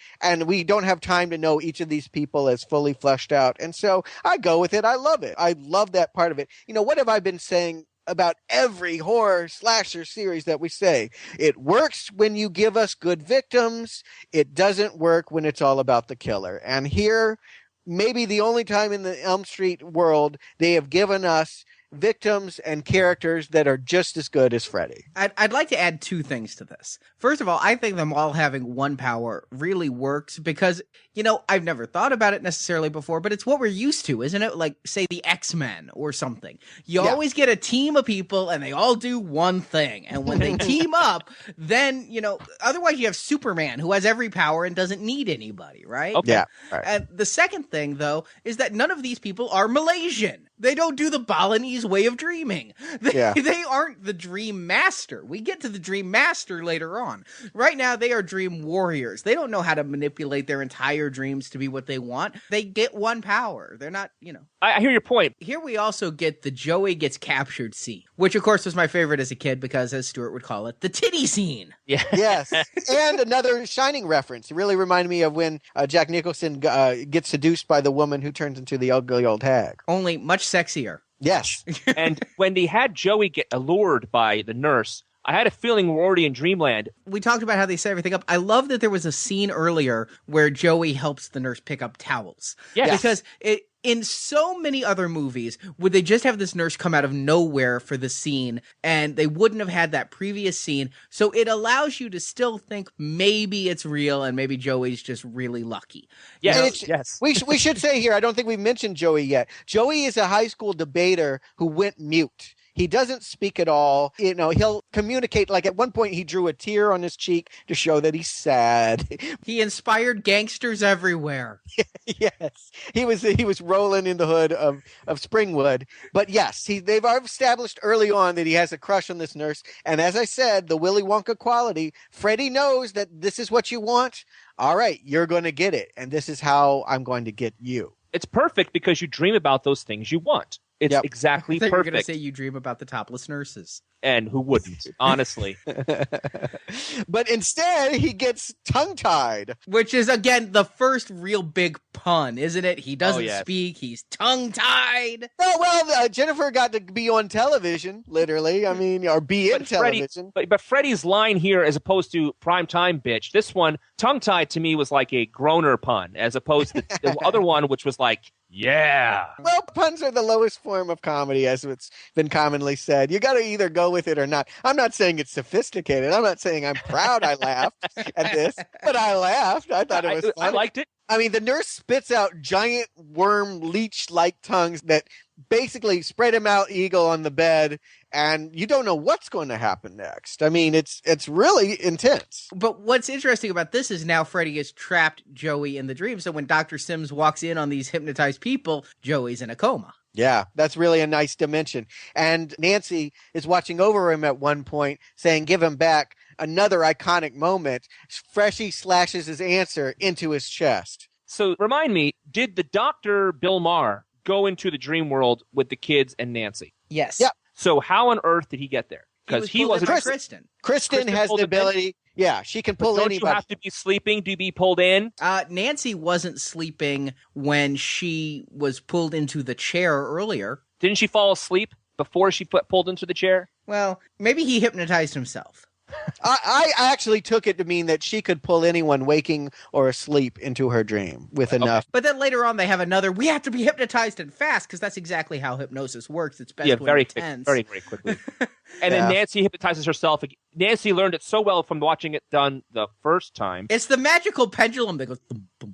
we don't have time to know each of these people as fully fleshed out. And so I go with it. I love it. I love that part of it. What have I been saying about every horror slasher series that we say? It works when you give us good victims. It doesn't work when it's all about the killer. And here, maybe the only time in the Elm Street world they have given us victims and characters that are just as good as Freddy. I'd like to add two things to this. First of all, I think them all having one power really works because, I've never thought about it necessarily before, but it's what we're used to, isn't it? Like, say, the X-Men or something. You always get a team of people and they all do one thing. And when they team up, then, otherwise you have Superman who has every power and doesn't need anybody, right? Okay. Yeah. Right. And the second thing, though, is that none of these people are Malaysian. They don't do the Balinese way of dreaming. They aren't the Dream Master. We get to the Dream Master later on. Right now, they are Dream Warriors. They don't know how to manipulate their entire dreams to be what they want. They get one power. They're not, I hear your point. Here we also get the Joey gets captured scene, which of course was my favorite as a kid because, as Stuart would call it, the titty scene. Yeah. Yes, and another Shining reference. It really reminded me of when Jack Nicholson gets seduced by the woman who turns into the ugly old hag. Only much sexier. Yes. And when they had Joey get allured by the nurse, I had a feeling we're already in dreamland. We talked about how they set everything up. I love that there was a scene earlier where Joey helps the nurse pick up towels. Yes. Because in so many other movies, would they just have this nurse come out of nowhere for the scene, and they wouldn't have had that previous scene. So it allows you to still think maybe it's real and maybe Joey's just really lucky. Yes, yes. We should say here, I don't think we've mentioned Joey yet. Joey is a high school debater who went mute. He doesn't speak at all. You know, he'll communicate. Like at one point, he drew a tear on his cheek to show that he's sad. He inspired gangsters everywhere. Yes, he was rolling in the hood of Springwood. But yes, they've established early on that he has a crush on this nurse. And as I said, the Willy Wonka quality. Freddy knows that this is what you want. All right, you're going to get it, and this is how I'm going to get you. It's perfect because you dream about those things you want. It's exactly I thought you were going to perfect. say you dream about the topless nurses. And who wouldn't, honestly? But instead, he gets tongue-tied. Which is, again, the first real big pun, isn't it? He doesn't speak. He's tongue-tied. Oh, well, Jennifer got to be on television, literally. I mean, or be in television. But Freddy's line here, as opposed to primetime bitch, this one, tongue-tied to me was like a groaner pun, as opposed to the other one, which was like, yeah. Well, puns are the lowest form of comedy, as it's been commonly said. You got to either go with it or not. I'm not saying it's sophisticated. I'm not saying I'm proud I laughed at this, but I laughed. I thought it was funny. I liked it. I mean, the nurse spits out giant worm leech-like tongues that basically spread him out eagle on the bed, and you don't know what's going to happen next. I mean, it's really intense. But what's interesting about this is now Freddy has trapped Joey in the dream. So when Dr. Sims walks in on these hypnotized people, Joey's in a coma. Yeah, that's really a nice dimension. And Nancy is watching over him at one point, saying, give him back. Another iconic moment. Freshy slashes his answer into his chest. So remind me, did the Dr. Bill Maher go into the dream world with the kids and Nancy? Yes. Yep. So how on earth did he get there? Because he wasn't. Kristen. Kristen has the ability. Yeah, she can pull anybody. Don't you have to be sleeping to be pulled in? Nancy wasn't sleeping when she was pulled into the chair earlier. Didn't she fall asleep before she pulled into the chair? Well, maybe he hypnotized himself. I actually took it to mean that she could pull anyone waking or asleep into her dream with enough. But then later on they have another, we have to be hypnotized and fast, because that's exactly how hypnosis works. It's best when it's tense. Very, very quickly. And then Nancy hypnotizes herself. Nancy learned it so well from watching it done the first time. It's the magical pendulum that goes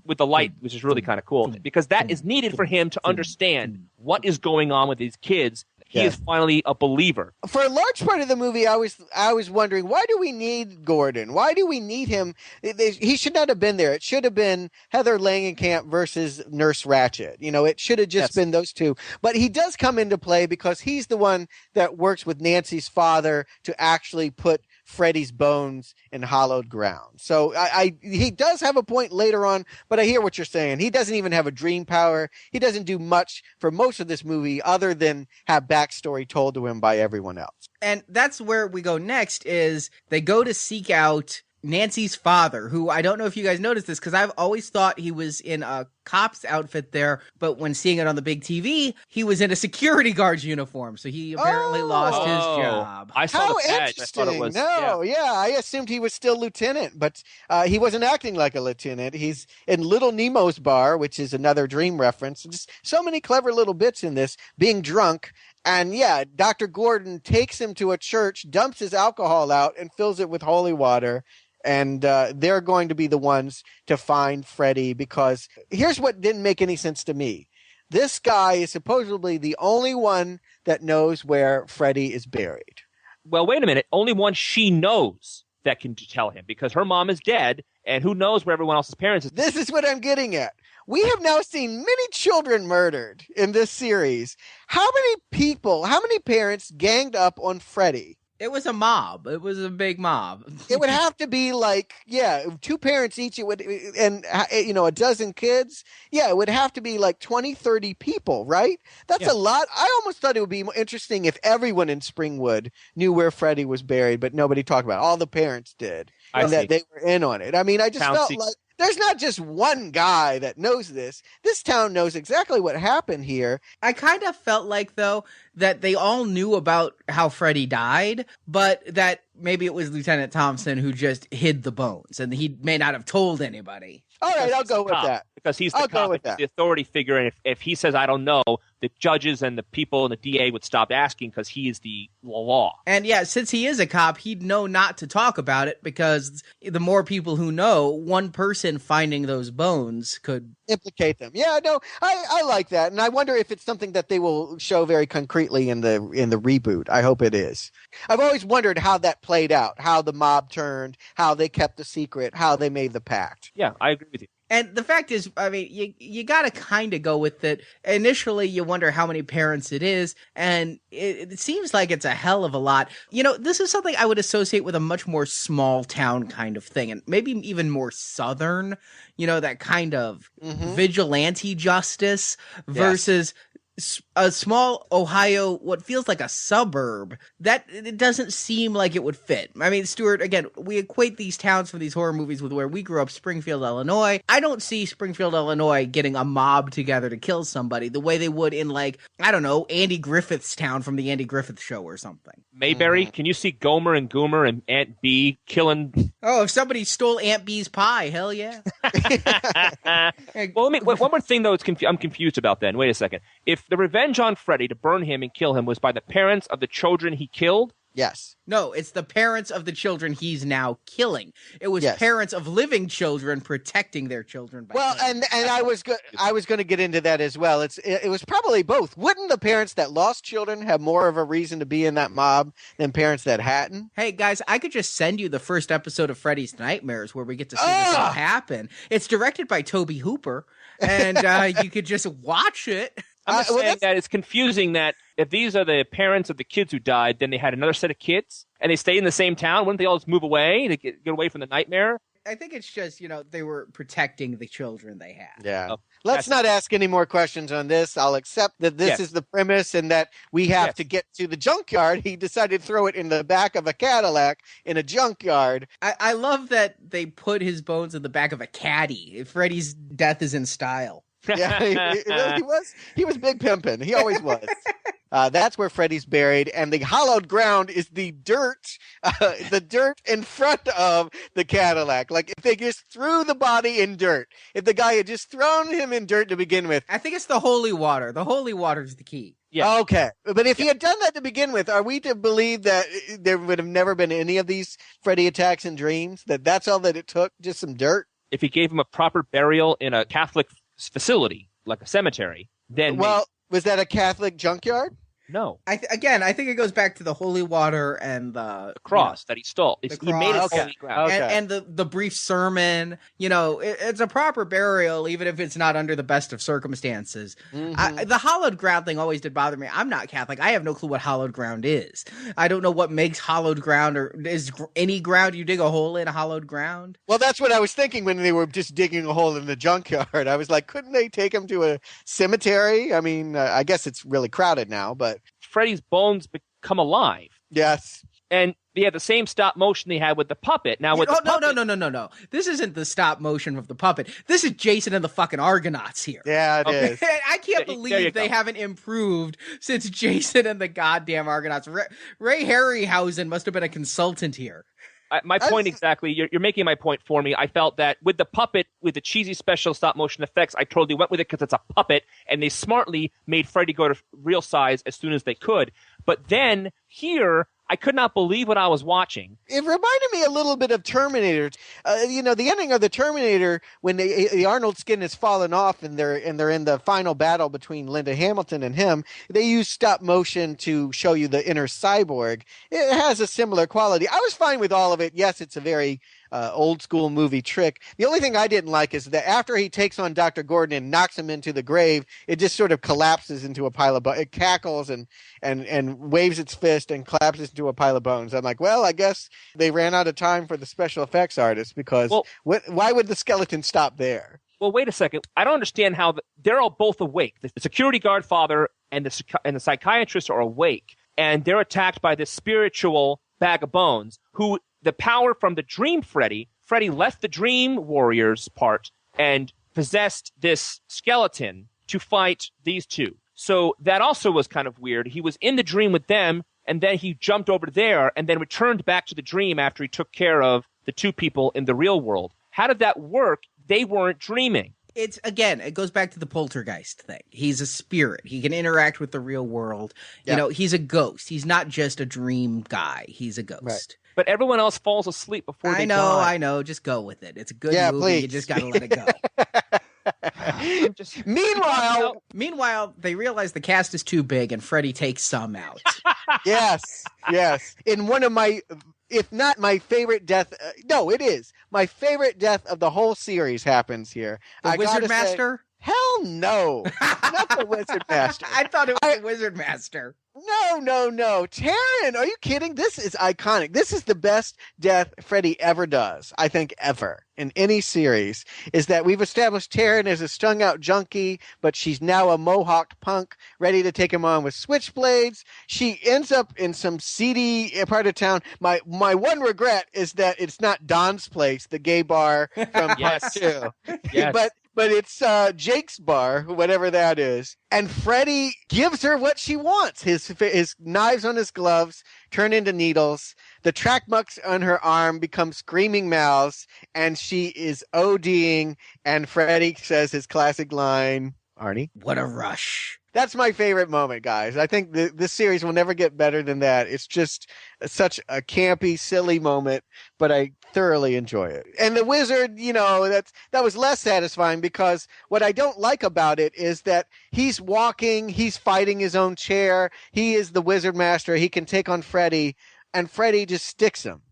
with the light, which is really kind of cool, because that is needed for him to understand what is going on with these kids. He is finally a believer. For a large part of the movie, I was wondering, why do we need Gordon? Why do we need him? He should not have been there. It should have been Heather Langenkamp versus Nurse Ratched. You know, it should have just been those two. But he does come into play because he's the one that works with Nancy's father to actually put Freddy's bones in hollowed ground. So he does have a point later on, but I hear what you're saying. He doesn't even have a dream power. He doesn't do much for most of this movie other than have backstory told to him by everyone else. And that's where we go next, is they go to seek out Nancy's father, who I don't know if you guys noticed this, because I've always thought he was in a cop's outfit there, but when seeing it on the big TV, he was in a security guard's uniform, so he apparently lost his job. I saw How the badge. interesting. I thought it was, I assumed he was still lieutenant, but he wasn't acting like a lieutenant. He's in Little Nemo's bar, which is another dream reference. Just so many clever little bits in this, being drunk. And yeah, Dr. Gordon takes him to a church, dumps his alcohol out, and fills it with holy water. And they're going to be the ones to find Freddy, because here's what didn't make any sense to me. This guy is supposedly the only one that knows where Freddy is buried. Well, wait a minute. Only one she knows that can tell him, because her mom is dead, and who knows where everyone else's parents is. This is what I'm getting at. We have now seen many children murdered in this series. How many parents ganged up on Freddy? It was a mob. It was a big mob. It would have to be like, yeah, 2 parents each, it would, and, a dozen kids. Yeah, it would have to be like 20, 30 people, right? That's a lot. I almost thought it would be more interesting if everyone in Springwood knew where Freddy was buried, but nobody talked about it. All the parents did. That they were in on it. I mean, I just felt like there's not just one guy that knows this. This town knows exactly what happened here. I kind of felt like, though, that they all knew about how Freddy died, but that maybe it was Lieutenant Thompson who just hid the bones, and he may not have told anybody. All right, I'll go with that. Because he's the cop, the authority figure, and if he says, I don't know, the judges and the people and the DA would stop asking because he is the law. And yeah, since he is a cop, he'd know not to talk about it because the more people who know, one person finding those bones could implicate them. Yeah, no, I like that. And I wonder if it's something that they will show very concretely in the reboot. I hope it is. I've always wondered how that played out, how the mob turned, how they kept the secret, how they made the pact. Yeah, I agree with you. And the fact is, I mean, you got to kind of go with it. Initially, you wonder how many parents it is, and it seems like it's a hell of a lot. This is something I would associate with a much more small town kind of thing, and maybe even more southern, that kind of vigilante justice versus a small Ohio, what feels like a suburb, that it doesn't seem like it would fit. I mean, Stuart, again, we equate these towns from these horror movies with where we grew up, Springfield, Illinois. I don't see Springfield, Illinois getting a mob together to kill somebody the way they would in, like, I don't know, Andy Griffith's town from the Andy Griffith Show or something. Mayberry, can you see Gomer and Goomer and Aunt Bee killing? Oh, if somebody stole Aunt Bee's pie, hell yeah. Well, one more thing, though, I'm confused about then. Wait a second. If the revenge on Freddy to burn him and kill him was by the parents of the children he killed? Yes. No, it's the parents of the children he's now killing. It was parents of living children protecting their children. And I was going to get into that as well. It was probably both. Wouldn't the parents that lost children have more of a reason to be in that mob than parents that hadn't? Hey guys, I could just send you the first episode of Freddy's Nightmares where we get to see this all happen. It's directed by Tobe Hooper, and you could just watch it. I'm just saying that it's confusing that if these are the parents of the kids who died, then they had another set of kids, and they stay in the same town. Wouldn't they all just move away to get away from the nightmare? I think it's just, they were protecting the children they had. Yeah. Oh, let's not ask any more questions on this. I'll accept that this is the premise and that we have to get to the junkyard. He decided to throw it in the back of a Cadillac in a junkyard. I love that they put his bones in the back of a caddy. Freddy's death is in style. Yeah, he was big pimpin'. He always was. That's where Freddy's buried, and the hollowed ground is the dirt in front of the Cadillac. Like, if they just threw the body in dirt, if the guy had just thrown him in dirt to begin with. I think it's the holy water. The holy water is the key. Yeah. Okay. But if he had done that to begin with, are we to believe that there would have never been any of these Freddy attacks and dreams? That's all that it took? Just some dirt? If he gave him a proper burial in a Catholic facility, like a cemetery, then... Well, was that a Catholic junkyard? No. I think it goes back to the holy water and the cross that he stole. He made it holy ground. And the brief sermon. It's a proper burial, even if it's not under the best of circumstances. Mm-hmm. The hallowed ground thing always did bother me. I'm not Catholic. I have no clue what hallowed ground is. I don't know what makes hallowed ground, or is any ground you dig a hole in a hallowed ground? Well, that's what I was thinking when they were just digging a hole in the junkyard. I was like, couldn't they take him to a cemetery? I mean, I guess it's really crowded now, but Freddy's bones become alive. Yes. And they have the same stop motion they had with the puppet. Now with No. This isn't the stop motion of the puppet. This is Jason and the fucking Argonauts here. Yeah, it is. I can't believe they haven't improved since Jason and the goddamn Argonauts. Ray Harryhausen must have been a consultant here. My point exactly. You're making my point for me. I felt that with the puppet, with the cheesy special stop motion effects, I totally went with it because it's a puppet, and they smartly made Freddy go to real size as soon as they could. But then here, I could not believe what I was watching. It reminded me a little bit of Terminator. The ending of the Terminator, when the Arnold skin has fallen off and they're in the final battle between Linda Hamilton and him, they use stop motion to show you the inner cyborg. It has a similar quality. I was fine with all of it. Yes, it's a very old school movie trick. The only thing I didn't like is that after he takes on Dr. Gordon and knocks him into the grave, it just sort of collapses into a pile of bones. It cackles and waves its fist and collapses into a pile of bones. I'm like, well, I guess they ran out of time for the special effects artist because why would the skeleton stop there? Well, wait a second. I don't understand how they're all both awake. The security guard father and the psychiatrist are awake, and they're attacked by this spiritual bag of bones who the power from the dream Freddy left the dream warriors part and possessed this skeleton to fight these two. So that also was kind of weird. He was in the dream with them, and then he jumped over there and then returned back to the dream after he took care of the two people in the real world. How did that work? They weren't dreaming. It's, again, it goes back to the poltergeist thing. He's a spirit. He can interact with the real world. Yeah. You know, he's a ghost. He's not just a dream guy. He's a ghost. Right. But everyone else falls asleep before they die. I know. Just go with it. It's a good movie. Please. You just got to let it go. Meanwhile, they realize the cast is too big and Freddy takes some out. Yes. In one of my, if not my favorite death, no, it is. My favorite death of the whole series happens here. The Wizard Master? Hell no. Not the Wizard Master. I thought it was the Wizard Master. No. Taryn, are you kidding? This is iconic. This is the best death Freddy ever does, I think, ever, in any series, is that we've established Taryn as a strung-out junkie, but she's now a mohawked punk, ready to take him on with switchblades. She ends up in some seedy part of town. My one regret is that it's not Don's Place, the gay bar from part 2. Yes. But it's Jake's bar, whatever that is. And Freddy gives her what she wants. His knives on his gloves turn into needles. The track marks on her arm become screaming mouths. And she is ODing. And Freddy says his classic line, Arnie? What a rush. That's my favorite moment, guys. I think this series will never get better than that. It's just such a campy, silly moment, but I thoroughly enjoy it. And the wizard, that was less satisfying because what I don't like about it is that he's walking, he's fighting his own chair. He is the wizard master. He can take on Freddy, and Freddy just sticks him.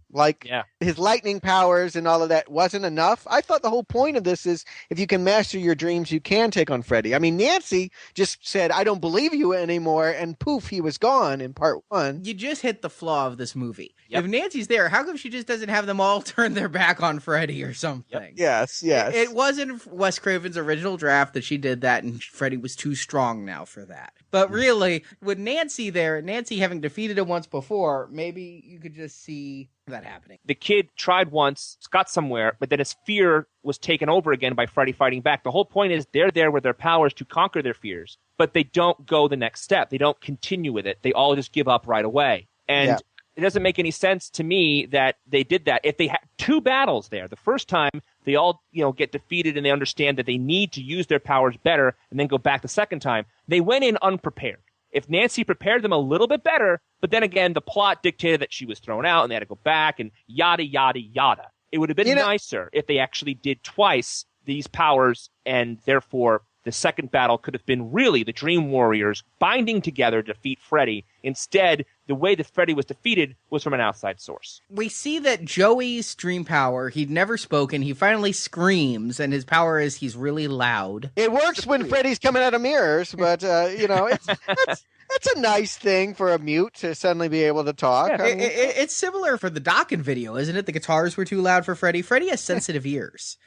His lightning powers and all of that wasn't enough. I thought the whole point of this is if you can master your dreams, you can take on Freddy. I mean, Nancy just said, I don't believe you anymore, and poof, he was gone in part 1. You just hit the flaw of this movie. Yep. If Nancy's there, how come she just doesn't have them all turn their back on Freddy or something? Yep. Yes. It wasn't Wes Craven's original draft that she did that, and Freddy was too strong now for that. But really, with Nancy there, Nancy having defeated him once before, maybe you could just see that happening. The kid tried once, got somewhere, but then his fear was taken over again by Freddy fighting back. The whole point is they're there with their powers to conquer their fears, but they don't go the next step. They don't continue with it. They all just give up right away. And it doesn't make any sense to me that they did that. If they had 2 battles there, the first time they all, get defeated and they understand that they need to use their powers better and then go back the second time, they went in unprepared. If Nancy prepared them a little bit better, but then again, the plot dictated that she was thrown out and they had to go back and yada, yada, yada. It would have been nicer if they actually did twice these powers, and therefore the second battle could have been really the Dream Warriors binding together to defeat Freddy. Instead, the way that Freddy was defeated was from an outside source. We see that Joey's dream power, he'd never spoken, he finally screams, and his power is he's really loud. It works when Freddy's coming out of mirrors, but, that's a nice thing for a mute to suddenly be able to talk. Yeah, it's similar for the Dokken video, isn't it? The guitars were too loud for Freddy. Freddy has sensitive ears.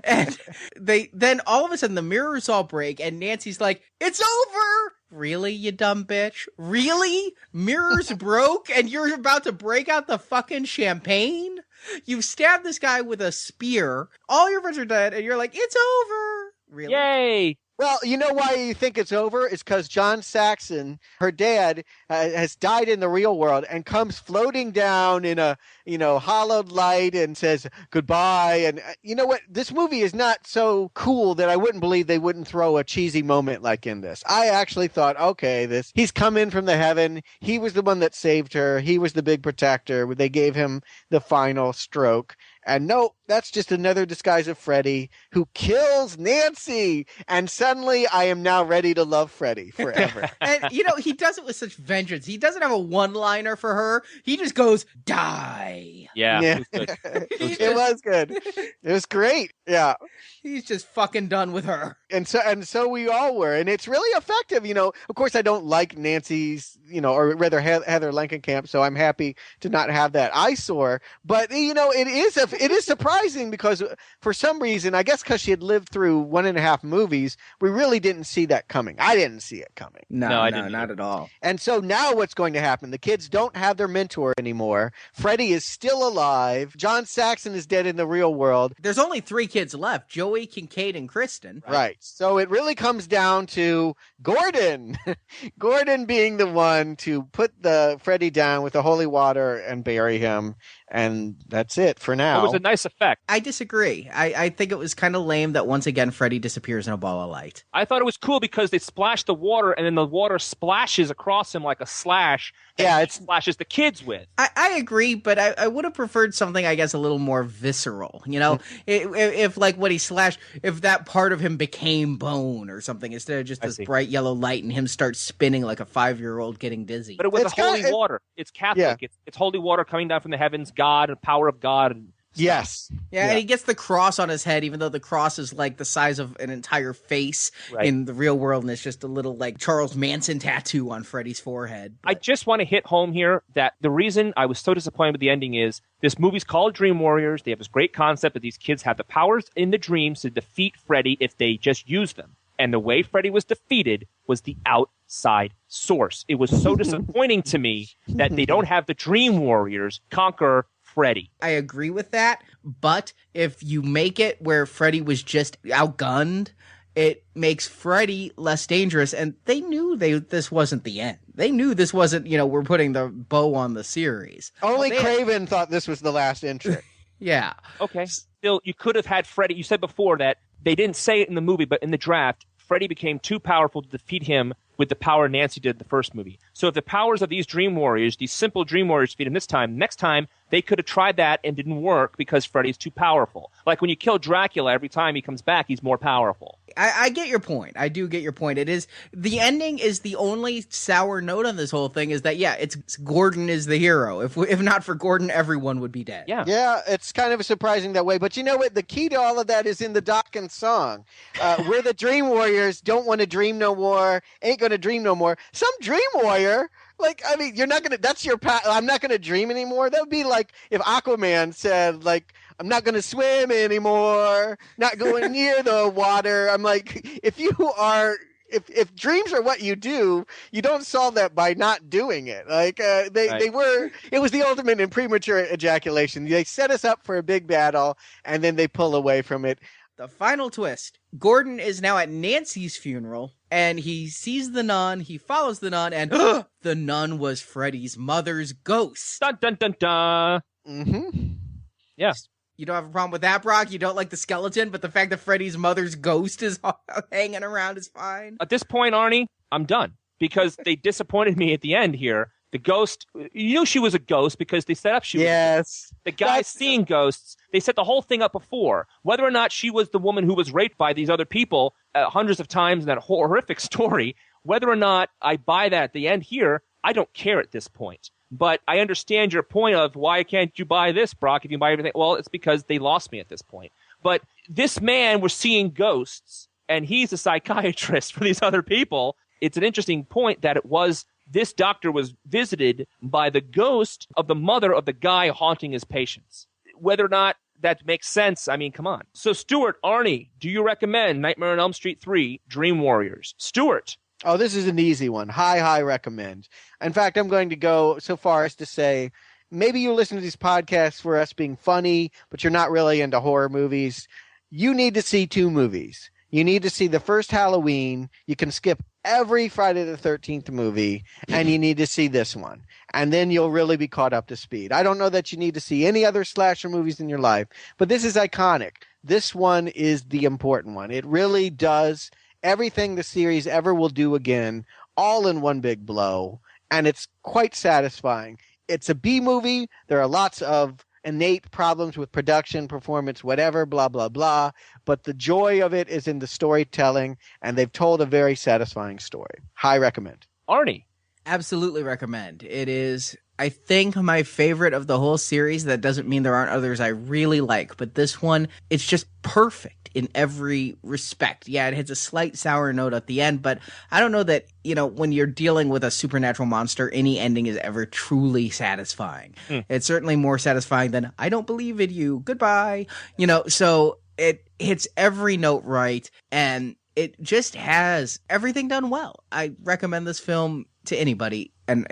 And then all of a sudden the mirrors all break, and Nancy's like, it's over! Really, you dumb bitch? Really? Mirrors broke and you're about to break out the fucking champagne? You've stabbed this guy with a spear. All your friends are dead and you're like, it's over. Really? Yay! Well, you know why you think it's over? It's because John Saxon, her dad, has died in the real world and comes floating down in a, hollowed light and says goodbye. And you know what? This movie is not so cool that I wouldn't believe they wouldn't throw a cheesy moment like in this. I actually thought, okay, he's come in from the heaven. He was the one that saved her. He was the big protector. They gave him the final stroke. And nope, that's just another disguise of Freddy who kills Nancy. And suddenly I am now ready to love Freddy forever. And, he does it with such vengeance. He doesn't have a one-liner for her. He just goes, die. Yeah. Yeah. It was good. It was good. It was great. Yeah. He's just fucking done with her. And so we all were. And it's really effective. Of course, I don't like Nancy's, or rather Heather Langenkamp. So I'm happy to not have that eyesore. But, it is surprising because for some reason, I guess because she had lived through 1.5 movies, we really didn't see that coming. I didn't see it coming. No, I didn't not at all. And so now what's going to happen? The kids don't have their mentor anymore. Freddy is still alive. John Saxon is dead in the real world. There's only 3 kids left, Joey, Kincaid, and Kristen. Right. So it really comes down to Gordon. Gordon being the one to put the Freddy down with the holy water and bury him. And that's it for now. It was a nice effect. I disagree. I think it was kind of lame that once again Freddy disappears in a ball of light. I thought it was cool because they splashed the water and then the water splashes across him like a slash. Yeah, it splashes the kids with. I agree, but I would have preferred something, I guess, a little more visceral. If like what he slashed, if that part of him became bone or something instead of just this bright yellow light and him start spinning like a 5-year-old getting dizzy. But it was holy water. It's Catholic. Yeah. It's holy water coming down from the heavens, God and power of God. And yes. Yeah, and he gets the cross on his head, even though the cross is like the size of an entire face in the real world, and it's just a little like Charles Manson tattoo on Freddy's forehead. But I just want to hit home here that the reason I was so disappointed with the ending is this movie's called Dream Warriors. They have this great concept that these kids have the powers in the dreams to defeat Freddy if they just use them. And the way Freddy was defeated was the outside source. It was so disappointing to me that they don't have the Dream Warriors conquer Freddy. I agree with that, but if you make it where Freddy was just outgunned, it makes Freddy less dangerous, and they knew this wasn't the end. They knew this wasn't, we're putting the bow on the series. Only Craven thought this was the last entry. Yeah. Okay. Still, you could have had Freddy. You said before that they didn't say it in the movie, but in the draft, Freddy became too powerful to defeat him with the power Nancy did in the first movie. So if the powers of these Dream Warriors, these simple Dream Warriors defeat him this time, next time they could have tried that and didn't work because Freddy's too powerful. Like when you kill Dracula, every time he comes back, he's more powerful. I get your point. I do get your point. It is the ending is the only sour note on this whole thing is that, it's Gordon is the hero. If not for Gordon, everyone would be dead. Yeah. Yeah, it's kind of surprising that way. But you know what? The key to all of that is in the Dawkins song. We're the Dream Warriors, don't want to dream no more, ain't going to dream no more. Some Dream Warrior... you're not going to, that's your path. I'm not going to dream anymore. That would be like if Aquaman said, I'm not going to swim anymore, not going near the water. I'm like, if dreams are what you do, you don't solve that by not doing it. It was the ultimate in premature ejaculation. They set us up for a big battle and then they pull away from it. The final twist. Gordon is now at Nancy's funeral, and he sees the nun, he follows the nun, and the nun was Freddy's mother's ghost. Dun, dun, dun, dun. Mm-hmm. Yeah. You don't have a problem with that, Brock? You don't like the skeleton, but the fact that Freddy's mother's ghost is hanging around is fine? At this point, Arnie, I'm done. Because they disappointed me at the end here. The ghost, you knew she was a ghost because they set up she was. The guy's seeing ghosts. They set the whole thing up before. Whether or not she was the woman who was raped by these other people hundreds of times in that horrific story, whether or not I buy that at the end here, I don't care at this point. But I understand your point of why can't you buy this, Brock, if you buy everything? Well, it's because they lost me at this point. But this man was seeing ghosts, and he's a psychiatrist for these other people. It's an interesting point that this doctor was visited by the ghost of the mother of the guy haunting his patients. Whether or not that makes sense, I mean, come on. So, Stuart, Arnie, do you recommend Nightmare on Elm Street 3, Dream Warriors? Stuart. Oh, this is an easy one. High recommend. In fact, I'm going to go so far as to say, maybe you listen to these podcasts for us being funny, but you're not really into horror movies. You need to see 2 movies. You need to see the first Halloween. You can skip every Friday the 13th movie, and you need to see this one. And then you'll really be caught up to speed. I don't know that you need to see any other slasher movies in your life, but this is iconic. This one is the important one. It really does everything the series ever will do again, all in one big blow, and it's quite satisfying. It's a B movie. There are lots of innate problems with production, performance, whatever, blah, blah, blah. But the joy of it is in the storytelling, and they've told a very satisfying story. High recommend. Arnie. Absolutely recommend. It is, I think, my favorite of the whole series. That doesn't mean there aren't others I really like, but this one, it's just perfect in every respect. Yeah, it hits a slight sour note at the end, but I don't know that, when you're dealing with a supernatural monster, any ending is ever truly satisfying. It's certainly more satisfying than, I don't believe in you, goodbye. So it hits every note right, and it just has everything done well. I recommend this film to anybody, and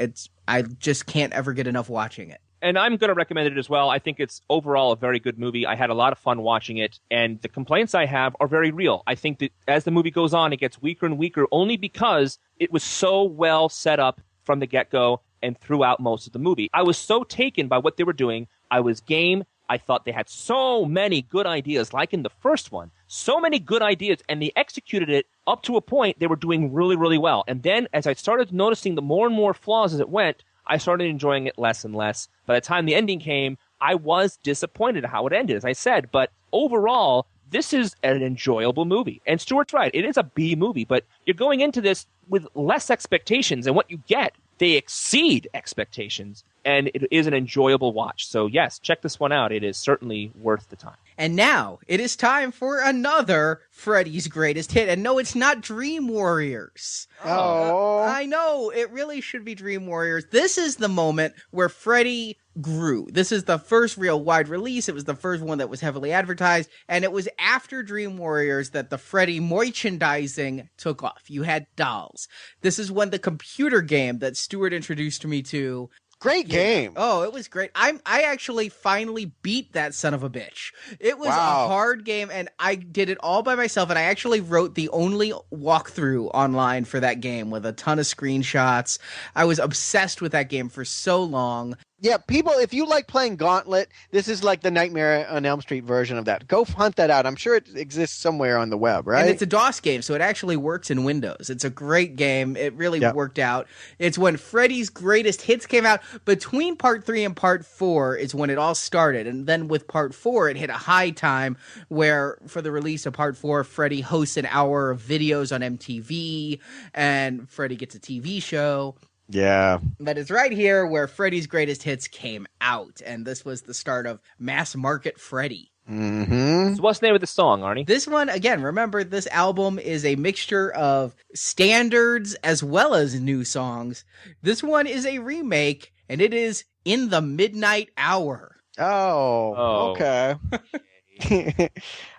I just can't ever get enough watching it. And I'm going to recommend it as well. I think it's overall a very good movie. I had a lot of fun watching it, and the complaints I have are very real. I think that as the movie goes on, it gets weaker and weaker only because it was so well set up from the get-go and throughout most of the movie. I was so taken by what they were doing. I was game. I thought they had so many good ideas, like in the first one. So many good ideas, and they executed it up to a point they were doing really, really well. And then as I started noticing the more and more flaws as it went, I started enjoying it less and less. By the time the ending came, I was disappointed at how it ended, as I said. But overall, this is an enjoyable movie. And Stuart's right. It is a B movie, but you're going into this with less expectations, and what you get, they exceed expectations, and it is an enjoyable watch. So yes, check this one out. It is certainly worth the time. And now, it is time for another Freddy's Greatest Hit. And no, it's not Dream Warriors. Oh. I know, it really should be Dream Warriors. This is the moment where Freddy grew. This is the first real wide release. It was the first one that was heavily advertised. And it was after Dream Warriors that the Freddy merchandising took off. You had dolls. This is when the computer game that Stuart introduced me to. Great game. Oh, it was great. I actually finally beat that son of a bitch. It was a hard game, and I did it all by myself, and I actually wrote the only walkthrough online for that game with a ton of screenshots. I was obsessed with that game for so long. Yeah, people, if you like playing Gauntlet, this is like the Nightmare on Elm Street version of that. Go hunt that out. I'm sure it exists somewhere on the web, right? And it's a DOS game, so it actually works in Windows. It's a great game. It really worked out. It's when Freddy's Greatest Hits came out. Between Part 3 and Part 4 is when it all started. And then with Part 4, it hit a high time where, for the release of Part 4, Freddy hosts an hour of videos on MTV, and Freddy gets a TV show. Yeah. But it's right here where Freddy's Greatest Hits came out, and this was the start of mass market Freddy. Mm-hmm. So what's the name of the song, Arnie? This one, again, remember, this album is a mixture of standards as well as new songs. This one is a remake, and it is In the Midnight Hour. Oh. Okay.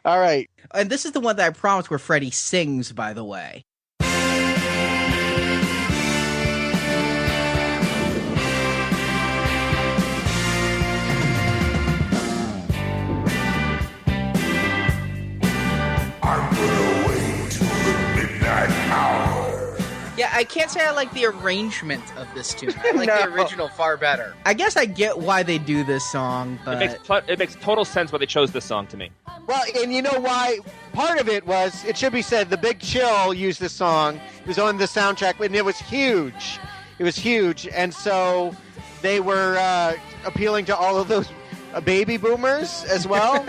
All right. And this is the one that I promised where Freddy sings, by the way. Yeah, I can't say I like the arrangement of this tune. I like the original far better. I guess I get why they do this song, but... It makes total sense why they chose this song to me. Well, and you know why? Part of it was, it should be said, The Big Chill used this song. It was on the soundtrack, and it was huge. It was huge, and so they were appealing to all of those baby boomers as well.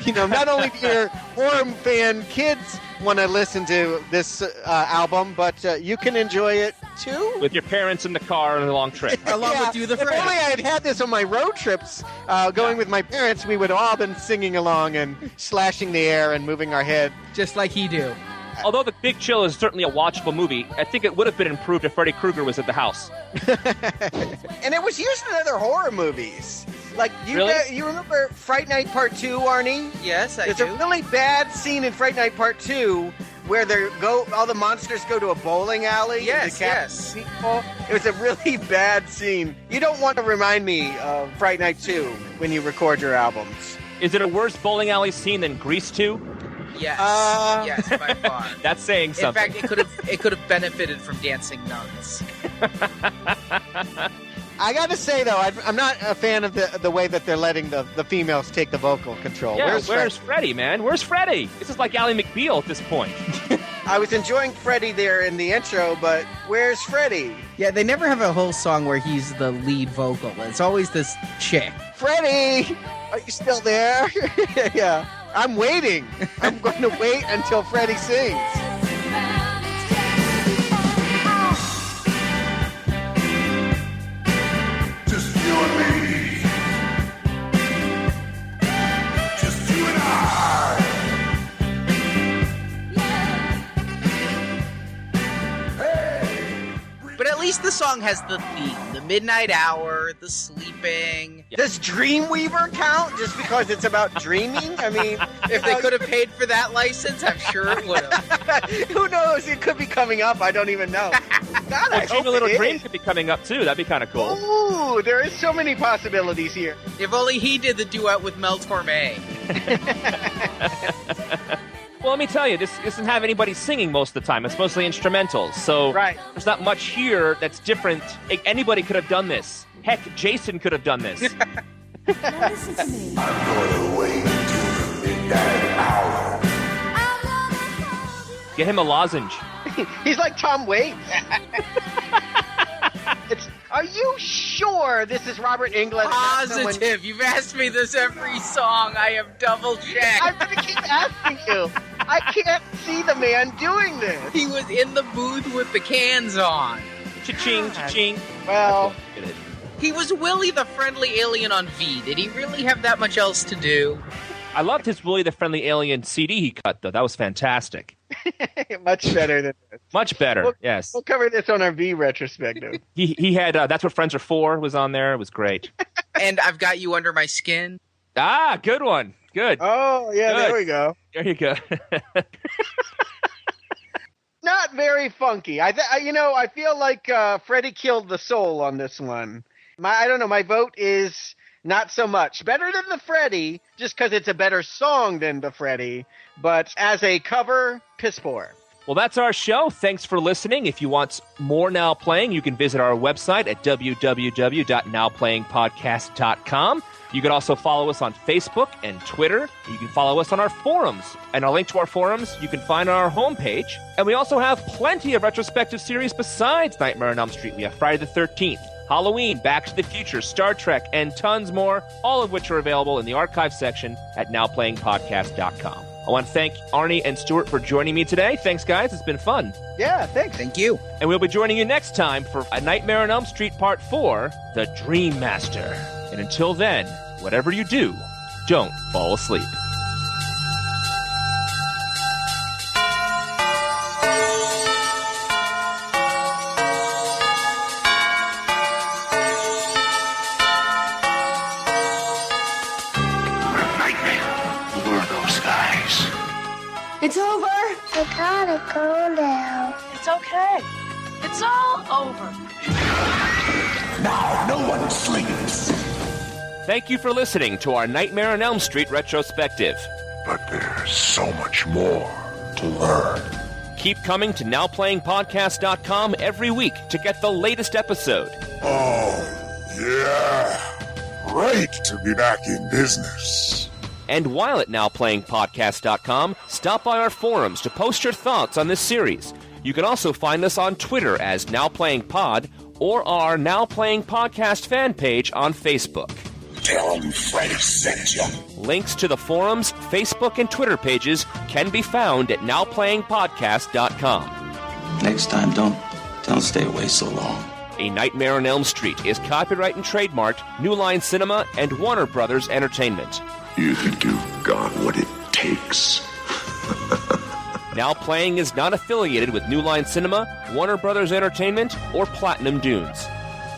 Not only do your horror fan kids want to listen to this album, but you can enjoy it too. With your parents in the car on a long trip. Along with you, the friend. If only I had this on my road trips, going with my parents, we would all been singing along and slashing the air and moving our head. Just like he do. Although The Big Chill is certainly a watchable movie, I think it would have been improved if Freddy Krueger was at the house. And it was used in other horror movies. Like, you remember Fright Night Part 2, Arnie? Yes, I do. There's a really bad scene in Fright Night Part 2 where all the monsters go to a bowling alley. Yes. People. It was a really bad scene. You don't want to remind me of Fright Night 2 when you record your albums. Is it a worse bowling alley scene than Grease 2? Yes. Yes, by far. That's saying something. In fact, it could have benefited from dancing nuns. I gotta say though, I'm not a fan of the way that they're letting the females take the vocal control. Yeah, where's Freddy, man? Where's Freddy? This is like Ally McBeal at this point. I was enjoying Freddy there in the intro, but where's Freddy? Yeah, they never have a whole song where he's the lead vocal. It's always this chick. Freddy, are you still there? Yeah, I'm waiting. I'm going to wait until Freddy sings. Just you and me. Just you and I. But at least the song has the theme. The midnight hour, the sleeping. Does Dreamweaver count just because it's about dreaming? I mean, If they could have paid for that license, I'm sure it would have. who knows? It could be coming up. I don't even know. God, I Dream hope a Little it Dream is. could be coming up too. That'd be kind of cool. Ooh, there is so many possibilities here. If only he did the duet with Mel Torme. Well, let me tell you, this doesn't have anybody singing most of the time. It's mostly instrumentals. So Right. there's not much here that's different. Anybody could have done this. Heck, Jason could have done this. Now listen to me. I'm gonna wait until the midnight hour. Get him a lozenge. He's like Tom Waits. Are you sure this is Robert Englund? Positive. You've asked me this every song. I have double checked. I'm going to keep asking you. I can't see the man doing this. He was in the booth with the cans on. Cha-ching, cha-ching. Well, Get it. He was Willie the Friendly Alien on V. Did he really have that much else to do? I loved his Willie the Friendly Alien CD he cut, though. That was fantastic. much better than this. Much better, yes. We'll cover this on our V retrospective. He had That's What Friends Are For was on there. It was great. And I've Got You Under My Skin. Ah, good one. Good. Oh, yeah, Good. there we go. There you go. Not very funky. I feel like Freddy killed the soul on this one. I don't know. My vote is not so much. Better than the Freddy, just because it's a better song than the Freddy. But as a cover, piss poor. Well, that's our show. Thanks for listening. If you want more Now Playing, you can visit our website at www.nowplayingpodcast.com. You can also follow us on Facebook and Twitter. You can follow us on our forums. And our link to our forums you can find on our homepage. And we also have plenty of retrospective series besides Nightmare on Elm Street. We have Friday the 13th, Halloween, Back to the Future, Star Trek, and tons more, all of which are available in the archive section at nowplayingpodcast.com. I want to thank Arnie and Stuart for joining me today. Thanks, guys. It's been fun. Yeah, thanks. Thank you. And we'll be joining you next time for A Nightmare on Elm Street Part 4, The Dream Master. And until then, whatever you do, don't fall asleep. It's over. I gotta go now. It's okay. It's all over. Now no one sleeps. Thank you for listening to our Nightmare on Elm Street retrospective. But there's so much more to learn. Keep coming to NowPlayingPodcast.com every week to get the latest episode. Oh, yeah. Great to be back in business. And while at NowPlayingPodcast.com, stop by our forums to post your thoughts on this series. You can also find us on Twitter as NowPlayingPod or our Now Playing Podcast fan page on Facebook. Tell them Freddy sent you. Links to the forums, Facebook, and Twitter pages can be found at NowPlayingPodcast.com. Next time, don't stay away so long. A Nightmare on Elm Street is copyright and trademarked New Line Cinema and Warner Brothers Entertainment. You think you've got what it takes? Now Playing is not affiliated with New Line Cinema, Warner Brothers Entertainment, or Platinum Dunes.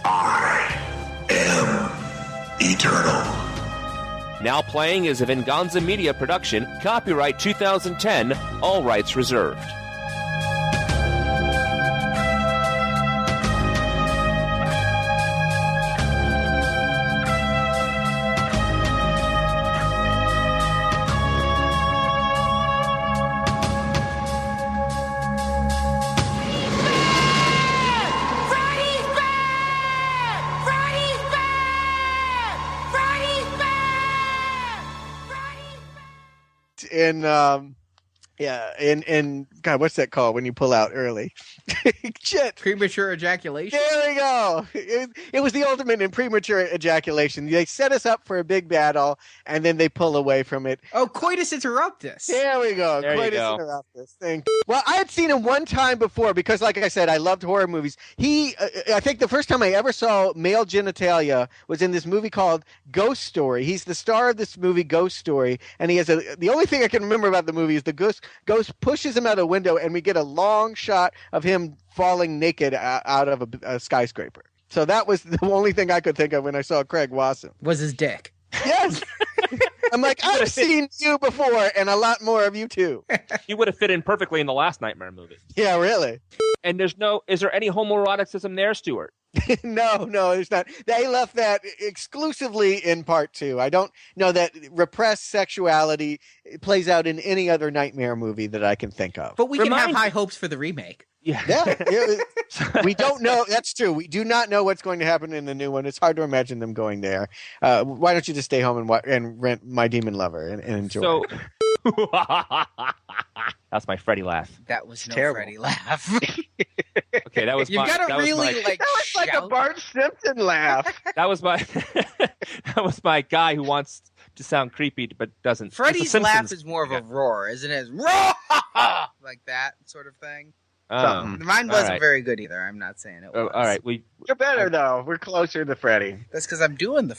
I am eternal. Now Playing is a Venganza Media production, copyright 2010, all rights reserved. In Yeah, and God, what's that called when you pull out early? Shit. Premature ejaculation. There we go. It was the ultimate in premature ejaculation. They set us up for a big battle, and then they pull away from it. Oh, coitus interruptus. There we go. There you Coitus go. interruptus. Thank you. Well, I had seen him one time before because, like I said, I loved horror movies. I think the first time I ever saw male genitalia was in this movie called Ghost Story. He's the star of this movie, Ghost Story, and he has the only thing I can remember about the movie is the ghost pushes him out a window, and we get a long shot of him falling naked out of a skyscraper. So that was the only thing I could think of when I saw Craig Wasson. Was his dick. Yes. I'm like, I've seen you before, and a lot more of you too. You would have fit in perfectly in the last Nightmare movie. Yeah, really. And is there any homoeroticism there, Stuart? No, there's not. They left that exclusively in part 2. I don't know that repressed sexuality plays out in any other Nightmare movie that I can think of. But we can have high hopes for the remake. Yeah. We don't know. That's true. We do not know what's going to happen in the new one. It's hard to imagine them going there. Why don't you just stay home and rent My Demon Lover and enjoy? So, that's my Freddy laugh. That was no terrible. Freddy laugh. Okay, that was You've my. got to that was really my, like. That was like a Bart Simpson laugh. That was my. That was my guy who wants to sound creepy but doesn't. Freddy's laugh is more of a roar, isn't it? Roar like that sort of thing. Mine wasn't very good either. I'm not saying it was. All right, You're better though. We're closer to Freddy. That's because I'm doing the.